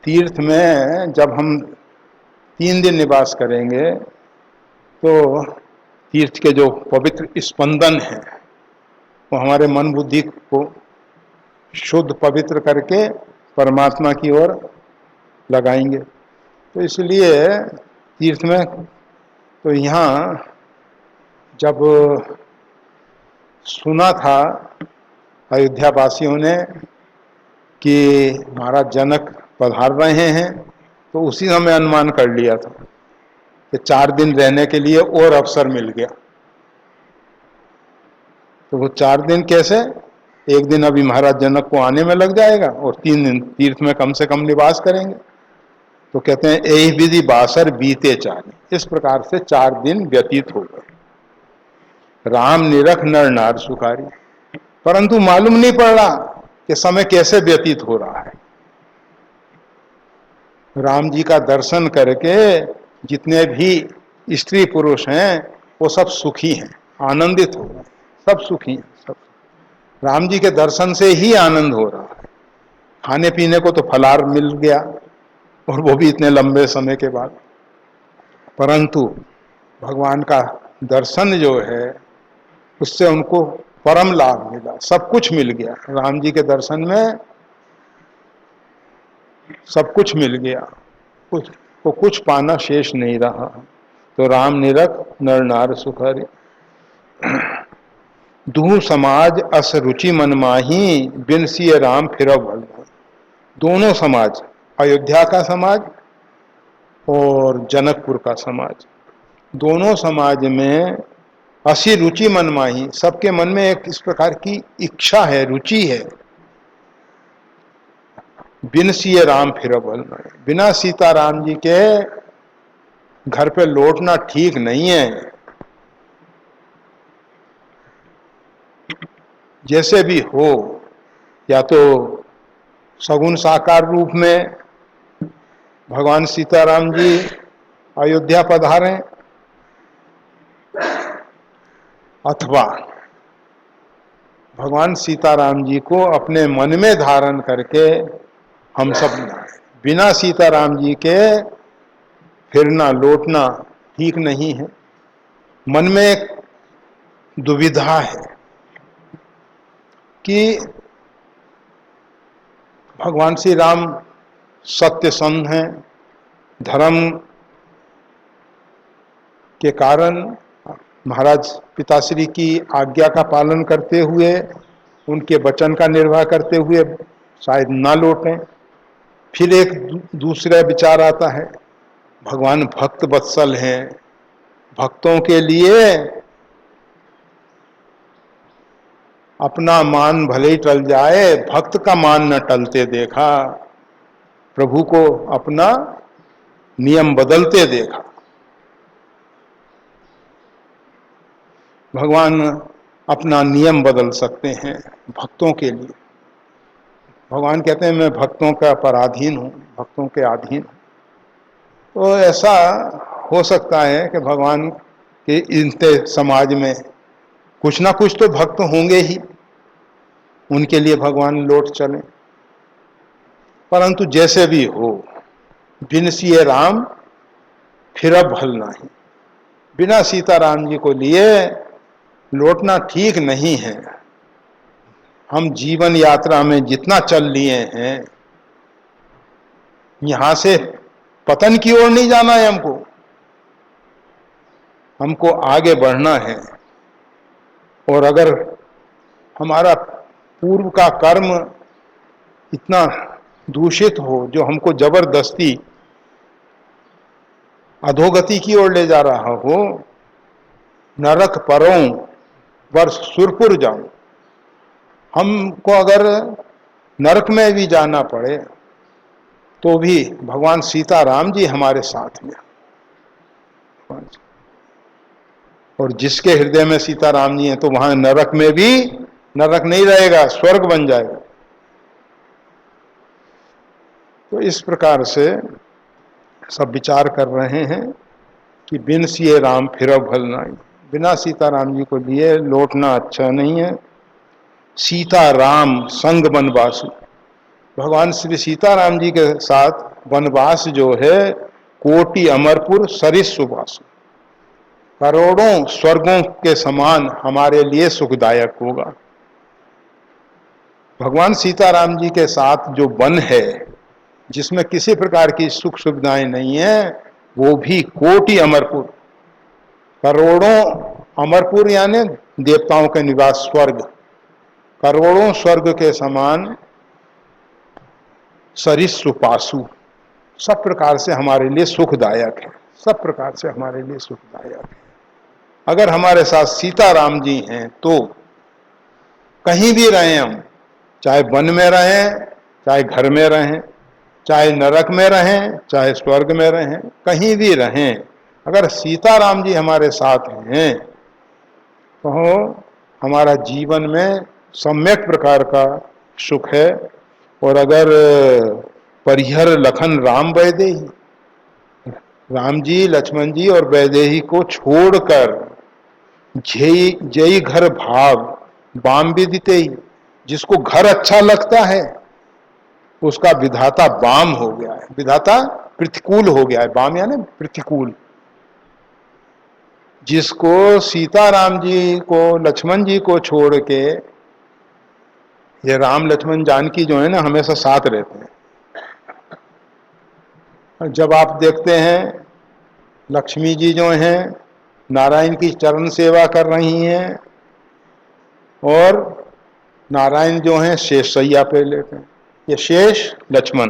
तीर्थ में जब हम 3 दिन निवास करेंगे तो तीर्थ के जो पवित्र स्पंदन हैं वो हमारे मन बुद्धि को शुद्ध पवित्र करके परमात्मा की ओर लगाएंगे। तो इसलिए तीर्थ में, तो यहाँ जब सुना था अयोध्या वासियों ने कि महाराज जनक पधार रहे हैं, तो उसी समय अनुमान कर लिया था कि 4 दिन रहने के लिए और अवसर मिल गया। तो वो 4 दिन कैसे, एक दिन अभी महाराज जनक को आने में लग जाएगा और 3 दिन तीर्थ में कम से कम निवास करेंगे। तो कहते हैं यही विधि बासर बीते चारी, इस प्रकार से 4 दिन व्यतीत हो गए। राम निरख नर नार सुखारी, परंतु मालूम नहीं पड़ रहा कि समय कैसे व्यतीत हो रहा है। राम जी का दर्शन करके जितने भी स्त्री पुरुष हैं वो सब सुखी हैं, आनंदित हो रहे हैं, सब सुखी हैं, सब। राम जी के दर्शन से ही आनंद हो रहा है। खाने पीने को तो फलाहार मिल गया, और वो भी इतने लंबे समय के बाद, परंतु भगवान का दर्शन जो है उससे उनको परम लाभ मिला, सब कुछ मिल गया। राम जी के दर्शन में सब कुछ मिल गया, कुछ को कुछ पाना शेष नहीं रहा। तो राम निरख नर नार सुखारी, दूह समाज अस रुचि मन माही, बिन सिय राम फिरव भल। दोनों समाज, अयोध्या का समाज और जनकपुर का समाज, दोनों समाज में असी रुचि मन माही, सबके मन में एक इस प्रकार की इच्छा है, रुचि है। बिन सिय राम फिरव भल, बिना सीता राम जी के घर पे लौटना ठीक नहीं है। जैसे भी हो, या तो सगुन साकार रूप में भगवान सीताराम जी अयोध्या पधारें, अथवा भगवान सीताराम जी को अपने मन में धारण करके हम सब जाएं। बिना सीताराम जी के फिरना लौटना ठीक नहीं है। मन में एक दुविधा है कि भगवान श्री राम सत्य संध हैं, धर्म के कारण महाराज पिताश्री की आज्ञा का पालन करते हुए, उनके वचन का निर्वाह करते हुए शायद ना लौटें। फिर एक दूसरा विचार आता है, भगवान भक्त वत्सल हैं, भक्तों के लिए अपना मान भले ही टल जाए, भक्त का मान न टलते देखा। प्रभु को अपना नियम बदलते देखा। भगवान अपना नियम बदल सकते हैं भक्तों के लिए। भगवान कहते हैं मैं भक्तों का पराधीन हूँ, भक्तों के अधीन हूँ। तो ऐसा हो सकता है कि भगवान के इनते समाज में कुछ ना कुछ तो भक्त होंगे ही, उनके लिए भगवान लौट चले। परंतु जैसे भी हो, बिन सिए राम फिर भल नहीं, बिना सीताराम जी को लिए लौटना ठीक नहीं है। हम जीवन यात्रा में जितना चल लिए हैं, यहां से पतन की ओर नहीं जाना है हमको आगे बढ़ना है। और अगर हमारा पूर्व का कर्म इतना दूषित हो जो हमको जबरदस्ती अधोगति की ओर ले जा रहा हो, नरक परों वर्ष सुरपुर जाऊं, हमको अगर नरक में भी जाना पड़े तो भी भगवान सीताराम जी हमारे साथ में। और जिसके हृदय में सीताराम जी हैं तो वहां नरक में भी नरक नहीं रहेगा, स्वर्ग बन जाएगा। तो इस प्रकार से सब विचार कर रहे हैं कि बिन सिए राम फिर भल नाई, बिना सीताराम जी को लिए लौटना अच्छा नहीं है। सीताराम संग वनवासु, भगवान श्री सीताराम जी के साथ वनवास जो है कोटि अमरपुर सरिस सुबासु, करोड़ों स्वर्गों के समान हमारे लिए सुखदायक होगा। भगवान सीताराम जी के साथ जो वन है जिसमें किसी प्रकार की सुख सुविधाएं नहीं है, वो भी कोटि अमरपुर, करोड़ों अमरपुर यानी देवताओं के निवास स्वर्ग, करोड़ों स्वर्ग के समान सरिस सुपासु, सब प्रकार से हमारे लिए सुखदायक है, सब प्रकार से हमारे लिए सुखदायक है। अगर हमारे साथ सीताराम जी हैं तो कहीं भी रहें हम, चाहे वन में रहें, चाहे घर में रहें, चाहे नरक में रहें, चाहे स्वर्ग में रहें, कहीं भी रहें, अगर सीताराम जी हमारे साथ हैं तो हमारा जीवन में सम्यक प्रकार का सुख है। और अगर परिहर लखन राम वैदेही, राम जी, लक्ष्मण जी और वैदेही को छोड़कर जय घर भाव बाम विदिते ही, जिसको घर अच्छा लगता है उसका विधाता बाम हो गया है, विधाता प्रतिकूल हो गया है। बाम यानी प्रतिकूल। जिसको सीताराम जी को, लक्ष्मण जी को छोड़ के, ये राम लक्ष्मण जानकी जो है ना हमेशा साथ रहते हैं। जब आप देखते हैं लक्ष्मी जी जो हैं नारायण की चरण सेवा कर रही हैं और नारायण जो हैं शेष सैया पे लेते हैं, ये शेष लक्ष्मण,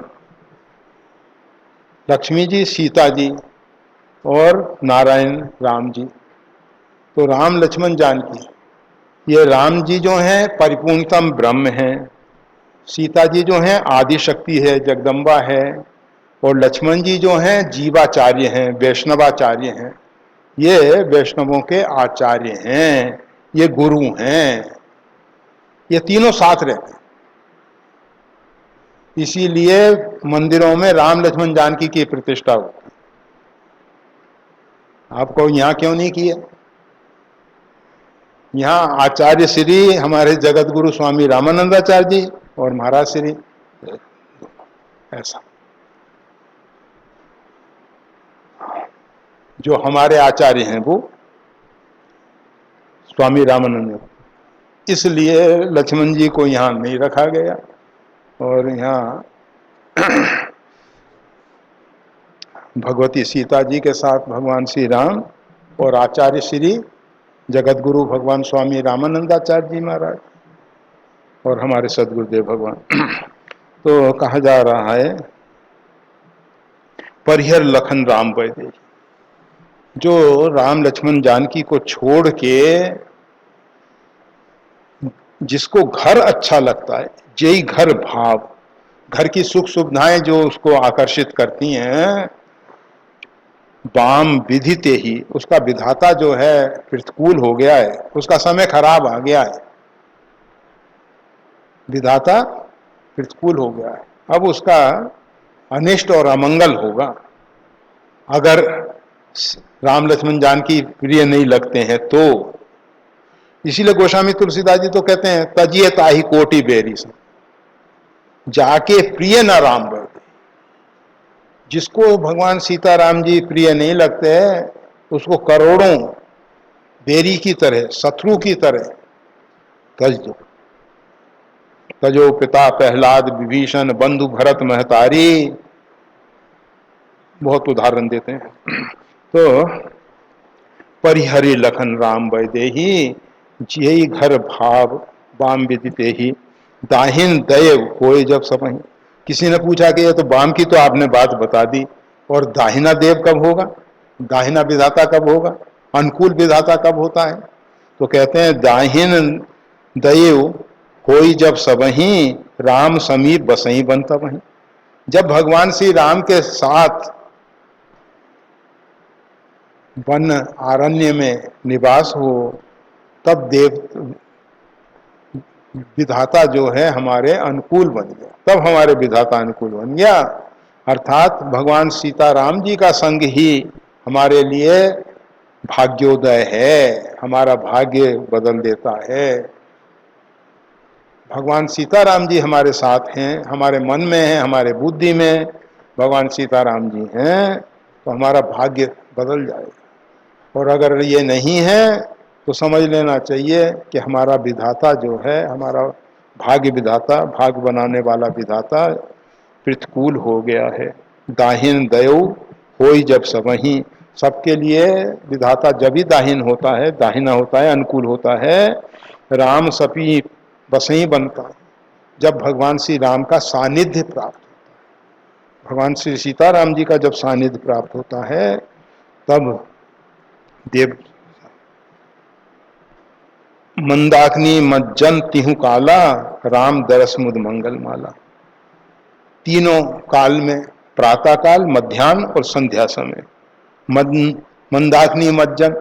लक्ष्मी जी सीता जी और नारायण राम जी। तो राम लक्ष्मण जानकी, ये राम जी जो हैं परिपूर्णतम ब्रह्म हैं, सीता जी जो हैं आदि शक्ति है, जगदम्बा है, और लक्ष्मण जी जो हैं जीवाचार्य हैं, वैष्णवाचार्य हैं। ये वैष्णवों के आचार्य हैं, ये गुरु हैं, ये तीनों साथ रहते हैं। इसीलिए मंदिरों में राम लक्ष्मण जानकी की प्रतिष्ठा होती है। आपको यहां क्यों नहीं किया? यहाँ आचार्य श्री हमारे जगत गुरु स्वामी रामानंदाचार्य जी और महाराज श्री, ऐसा जो हमारे आचार्य हैं वो स्वामी रामानंद, इसलिए लक्ष्मण जी को यहाँ नहीं रखा गया। और यहाँ भगवती सीता जी के साथ भगवान श्री राम और आचार्य श्री जगत गुरु भगवान स्वामी रामानंदाचार्य जी महाराज और हमारे सदगुरुदेव भगवान। तो कहा जा रहा है परिहर लखन राम वैदेही, जो राम लक्ष्मण जानकी को छोड़ के जिसको घर अच्छा लगता है, जय घर भाव, घर की सुख सुविधाएं जो उसको आकर्षित करती हैं, वाम विधिते ही, उसका विधाता जो है प्रतिकूल हो गया है, उसका समय खराब आ गया है। विधाता प्रतिकूल हो गया है, अब उसका अनिष्ट और अमंगल होगा। अगर राम लक्ष्मण जानकी प्रिय नहीं लगते हैं तो इसीलिए गोस्वामी तुलसीदास जी तो कहते हैं तजिए ताही कोटि बेरी से, जाके प्रिय न राम बरते। जिसको भगवान सीताराम जी प्रिय नहीं लगते हैं उसको करोड़ों बेरी की तरह, शत्रु की तरह तज दो। तजो पिता प्रहलाद विभीषण बंधु भरत महतारी, बहुत उदाहरण देते हैं। तो परिहरि लखन राम वैदेही, जियहि घर भाव बाम विदिते ही, दाहिन दैव कोई जब सबहि। किसी ने पूछा कि ये तो बाम की तो आपने बात बता दी, और दाहिना देव कब होगा, दाहिना विधाता कब होगा, अनुकूल विधाता कब होता है? तो कहते हैं दाहिन दैव कोई जब सबही, राम समीप बसही बनता वहीं। जब भगवान श्री राम के साथ वन आरण्य में निवास हो तब देव विधाता जो है हमारे अनुकूल बन गया, तब हमारे विधाता अनुकूल बन गया। अर्थात भगवान सीताराम जी का संग ही हमारे लिए भाग्योदय है, हमारा भाग्य बदल देता है। भगवान सीताराम जी हमारे साथ हैं, हमारे मन में हैं, हमारे बुद्धि में भगवान सीताराम जी हैं, तो हमारा भाग्य बदल जाएगा। और अगर ये नहीं है तो समझ लेना चाहिए कि हमारा विधाता जो है, हमारा भाग्य विधाता, भाग्य बनाने वाला विधाता प्रतिकूल हो गया है। दाहिन दयो होई जब सबही, सबके लिए विधाता जब ही दाहिन होता है, दाहिना होता है, अनुकूल होता है। राम सपी बसई बनता है, जब भगवान श्री राम का सानिध्य प्राप्त होता है। भगवान श्री सीताराम जी का जब सानिध्य प्राप्त होता है तब देव मंदाकिनी मज्जन तिहु काला, राम दरस मुद मंगल माला। तीनों काल में, प्रातः काल, मध्याह्न और संध्या समय, मंदाकिनी मज्जन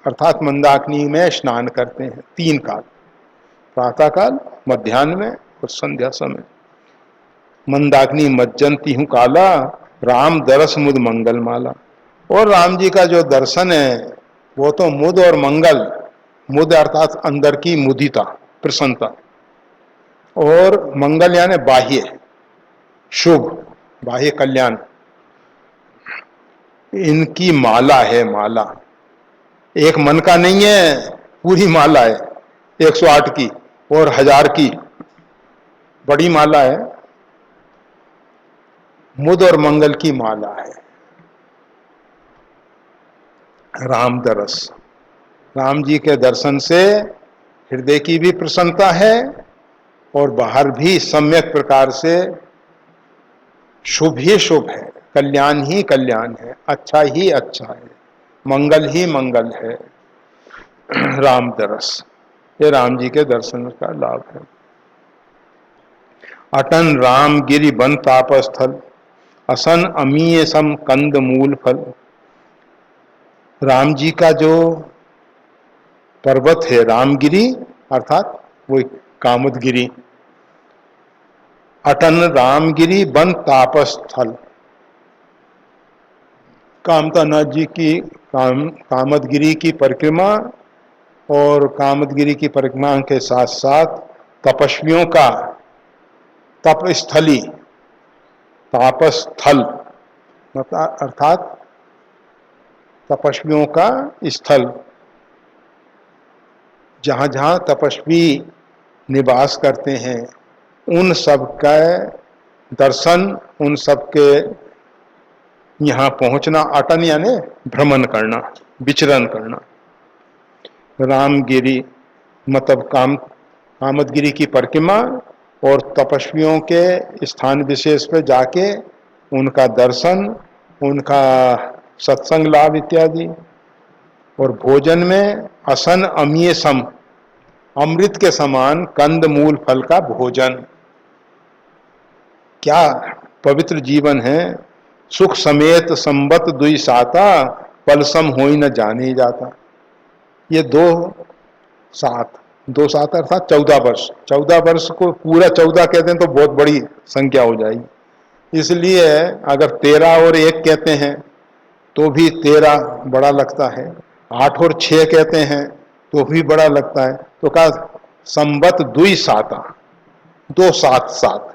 अर्थात मंदाकिनी में स्नान करते हैं। तीन काल, प्रातः काल, मध्याह्न में और संध्या समय। मंदाकिनी मज्जन तिहु काला, राम दरस मुद मंगल माला। और राम जी का जो दर्शन है वो तो मुद और मंगल, मुद अर्थात अंदर की मुदिता, प्रसन्नता, और मंगल यानी बाह्य शुभ, बाह्य कल्याण, इनकी माला है। माला एक मन का नहीं है, पूरी माला है, 108 की और 1000 की बड़ी माला है, मुद और मंगल की माला है। राम दरस, राम जी के दर्शन से हृदय की भी प्रसन्नता है और बाहर भी सम्यक प्रकार से शुभ ही शुभ है, कल्याण ही कल्याण है, अच्छा ही अच्छा है, मंगल ही मंगल है। राम दरस, ये राम जी के दर्शन का लाभ है। अटन राम गिरि बन तापस्थल, असन अमीय सम कंद मूल फल। राम जी का जो पर्वत है रामगिरी अर्थात वो कामदगिरी, अटन रामगिरी बन तापस्थल। कामतानाथ जी की कामदगिरी की परिक्रमा, और कामदगिरी की परिक्रमा के साथ साथ तपस्वियों का तपस्थली, तापस्थल अर्थात तपस्वियों का स्थल, जहाँ जहाँ तपस्वी निवास करते हैं उन सब का दर्शन, उन सब के यहाँ पहुँचना, अटन यानी भ्रमण करना, विचरण करना। रामगिरी मतलब कामदगिरी की परिक्रमा और तपस्वियों के स्थान विशेष पे जाके उनका दर्शन, उनका सत्संग लाभ इत्यादि। और भोजन में असन अमीय सम, अमृत के समान कंद मूल फल का भोजन। क्या पवित्र जीवन है। सुख समेत संबत दुई साता, पलसम होई न जाने जाता। ये दो साथ 2 7 अर्थात 14 वर्ष। 14 वर्ष को पूरा 14 कहते हैं तो बहुत बड़ी संख्या हो जाएगी, इसलिए अगर 13 और 1 कहते हैं तो भी 13 बड़ा लगता है, 8 और 6 कहते हैं तो भी बड़ा लगता है। तो कहा संबत दुई साता, 2 7 7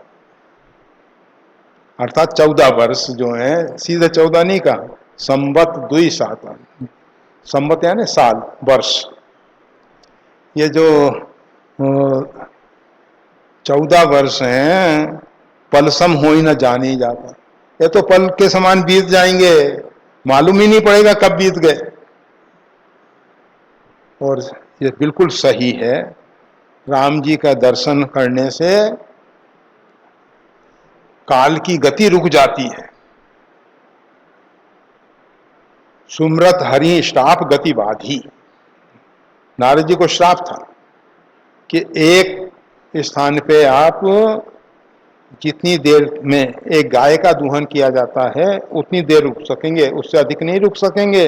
अर्थात 14 वर्ष जो है, सीधे 14 नहीं कहा, संबत दुई साता। संबत यानी साल, वर्ष। ये जो 14 वर्ष हैं, पलसम हो ही न जान ही जाता, ये तो पल के समान बीत जाएंगे, मालूम ही नहीं पड़ेगा कब बीत गए। और ये बिल्कुल सही है, राम जी का दर्शन करने से काल की गति रुक जाती है। सुमरत हरि श्राप गति बाधी, नारद जी को श्राप था कि एक स्थान पे आप जितनी देर में एक गाय का दूहन किया जाता है उतनी देर रुक सकेंगे, उससे अधिक नहीं रुक सकेंगे।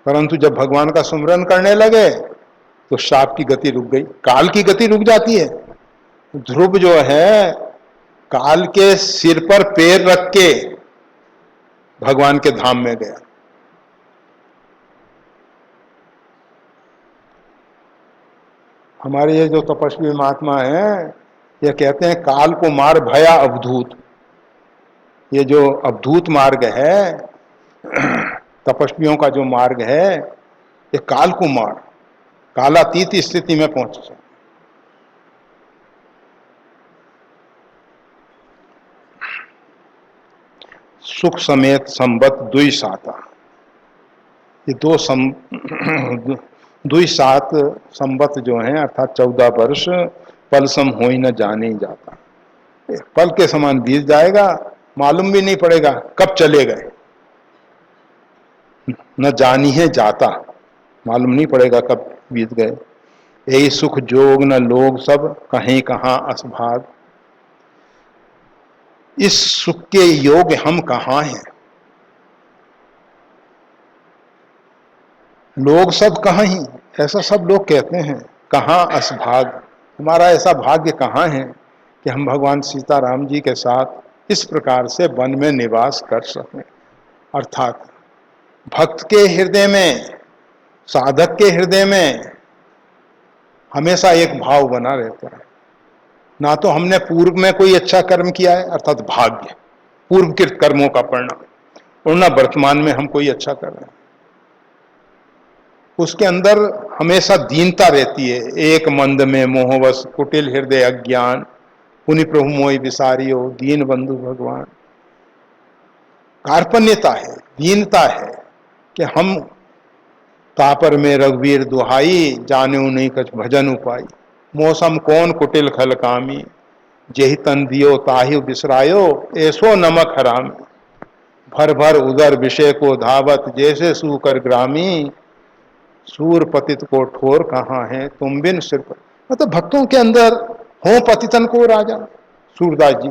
परंतु जब भगवान का सुमरन करने लगे तो श्राप की गति रुक गई, काल की गति रुक जाती है। ध्रुव जो है काल के सिर पर पैर रख के भगवान के धाम में गया। हमारे ये जो तपस्वी महात्मा हैं, ये कहते हैं काल को मार भया अवधूत। ये जो अवधूत मार्ग है, तपस्वियों का जो मार्ग है, ये काल को मार, कालातीत स्थिति में पहुंच। सुख समेत संबत दुई साता, ये दुई सात संबत जो हैं अर्थात 14 वर्ष, पलसम हो ही न जाने ही जाता, पल के समान बीत जाएगा, मालूम भी नहीं पड़ेगा कब चले गए, न जानी है जाता, मालूम नहीं पड़ेगा कब बीत गए। यही सुख जोग न लोग सब कहीं कहाँ असभाग, इस सुख के योग हम कहाँ हैं, लोग सब कहाँ ही, ऐसा सब लोग कहते हैं, कहाँ असभाग, हमारा ऐसा भाग्य कहाँ है कि हम भगवान सीताराम जी के साथ इस प्रकार से वन में निवास कर सकें। अर्थात भक्त के हृदय में, साधक के हृदय में हमेशा एक भाव बना रहता है, ना तो हमने पूर्व में कोई अच्छा कर्म किया है अर्थात भाग्य, पूर्वकृत कर्मों का परिणाम, और ना वर्तमान में हम कोई अच्छा कर रहे हैं, उसके अंदर हमेशा दीनता रहती है। एक मंद में मोहवश कुटिल हृदय अज्ञान, पुनि प्रभु मोहि विसारियो दीन बंधु भगवान। कार्पण्यता है, दीनता है कि हम तापर में रघुवीर दुहाई, जाने नहीं कछ भजन उपाई, मौसम कौन कुटिल खल कामी, जेहि तन दियो ताहि बिसरायो, ऐसो नमक हरामी, भर भर उदर विषय को धावत, जैसे सूकर ग्रामी, सूर पतित को ठोर कहाँ है तुम बिन सिर पर। मतलब भक्तों के अंदर हो पतितन को राजा। सूरदास जी,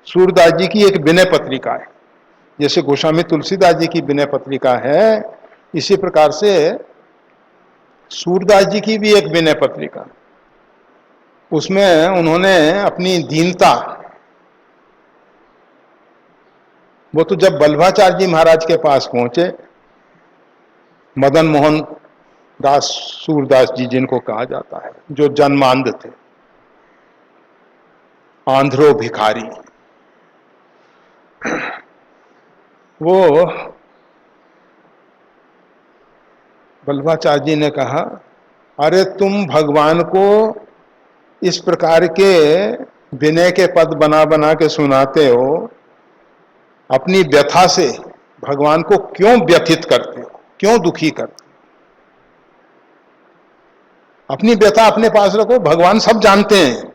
सूरदास जी की एक विनय पत्रिका है, जैसे गोस्वामी तुलसीदास जी की विनय पत्रिका है, इसी प्रकार से सूरदास जी की भी एक विनय पत्रिका, उसमें उन्होंने अपनी दीनता, वो तो जब बल्लभाचार्य जी महाराज के पास पहुंचे, मदन मोहन दास सूरदास जी जिनको कहा जाता है, जो जन्मांध थे, आंध्रो भिखारी, वो बल्लभाचार्य जी ने कहा, अरे तुम भगवान को इस प्रकार के विनय के पद बना बना के सुनाते हो, अपनी व्यथा से भगवान को क्यों व्यथित करते हो, क्यों दुखी करते हो? अपनी व्यथा अपने पास रखो, भगवान सब जानते हैं।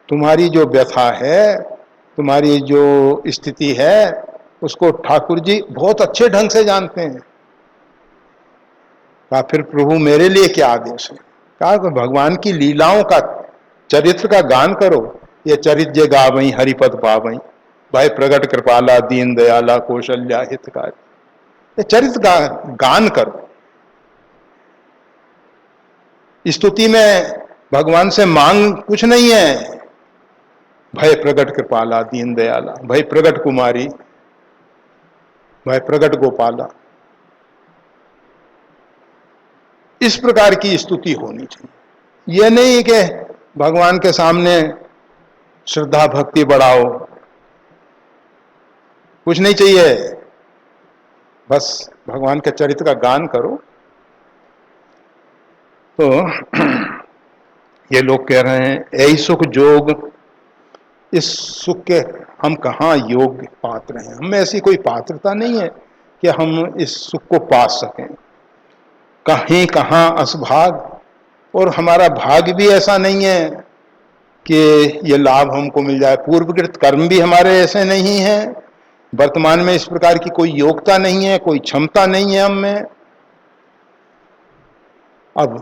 तुम्हारी जो व्यथा है, तुम्हारी जो स्थिति है, उसको ठाकुर जी बहुत अच्छे ढंग से जानते हैं। कहा फिर प्रभु मेरे लिए क्या आदेश है? कहा भगवान की लीलाओं का, चरित्र का गान करो। ये चरित्र गावई हरिपद पावई, भाई प्रगट कृपाला दीन दयाला कौशल्या हितकारी, ये चरित्र गान करो। स्तुति में भगवान से मांग कुछ नहीं है। भय प्रगट कृपाला दीन दयाला, भय प्रगट कुमारी, भय प्रगट गोपाला, इस प्रकार की स्तुति होनी चाहिए। यह नहीं कि भगवान के सामने श्रद्धा भक्ति बढ़ाओ, कुछ नहीं चाहिए, बस भगवान के चरित्र का गान करो। तो ये लोग कह रहे हैं ऐ सुख जोग, इस सुख के हम कहाँ योग्य पात्र हैं, हमें ऐसी कोई पात्रता नहीं है कि हम इस सुख को पा सकें। कहीं कहाँ असभाग, और हमारा भाग्य भी ऐसा नहीं है कि ये लाभ हमको मिल जाए। पूर्वकृत कर्म भी हमारे ऐसे नहीं हैं, वर्तमान में इस प्रकार की कोई योग्यता नहीं है, कोई क्षमता नहीं है हम में। अब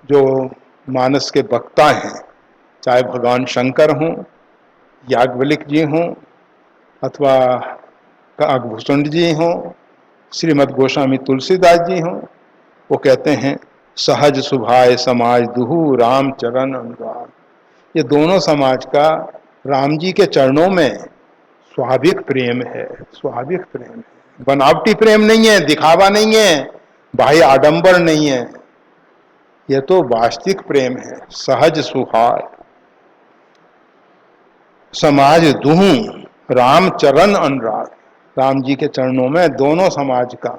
जो मानस के वक्ता हैं, चाहे भगवान शंकर हों, याज्ञवल्क्य जी हों, अथवा काकभूषण जी हों, श्रीमद् गोस्वामी तुलसीदास जी हों, वो कहते हैं सहज सुभाय समाज दुहु राम चरण अनुराग। ये दोनों समाज का राम जी के चरणों में स्वाभाविक प्रेम है, स्वाभाविक प्रेम है, बनावटी प्रेम नहीं है, दिखावा नहीं है, बाह्य आडंबर नहीं है, यह तो वास्तविक प्रेम है। सहज सुभाय समाज दुहु राम चरण अनुराग, राम जी के चरणों में दोनों समाज का,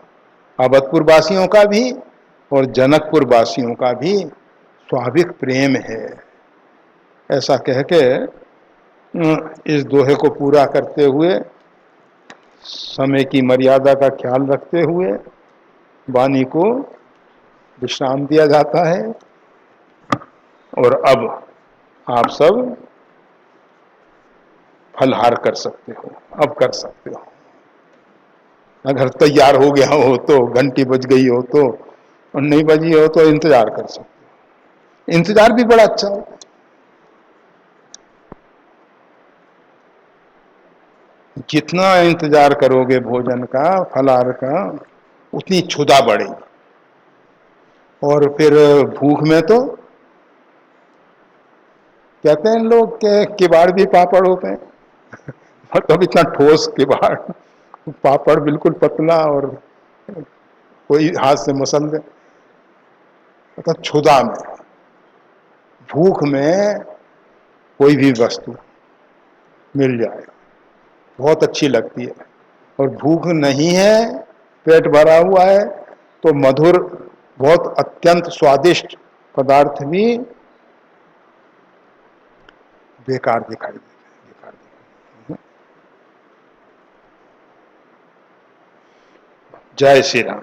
अवधपुर वासियों का भी और जनकपुर वासियों का भी स्वाभाविक प्रेम है। ऐसा कह के इस दोहे को पूरा करते हुए, समय की मर्यादा का ख्याल रखते हुए वाणी को विश्राम दिया जाता है। और अब आप सब फलहार कर सकते हो, अब कर सकते हो। अगर तैयार हो गया हो तो, घंटी बज गई हो तो, और नहीं बजी हो तो इंतजार कर सकते हो। इंतजार भी बड़ा अच्छा है। जितना इंतजार करोगे भोजन का, फलाहार का, उतनी क्षुधा बढ़ेगी। और फिर भूख में तो कहते हैं लोग के किबाड़ भी पापड़ होते हैं, मतलब इतना ठोस किबाड़, पापड़ बिल्कुल पतला और कोई हाथ से मसल दे। मतलब क्षुधा में, भूख में कोई भी वस्तु मिल जाए बहुत अच्छी लगती है। और भूख नहीं है, पेट भरा हुआ है, तो मधुर, बहुत अत्यंत स्वादिष्ट पदार्थ भी बेकार दिखाई देते हैं, बेकार दिखाई। जय श्री राम।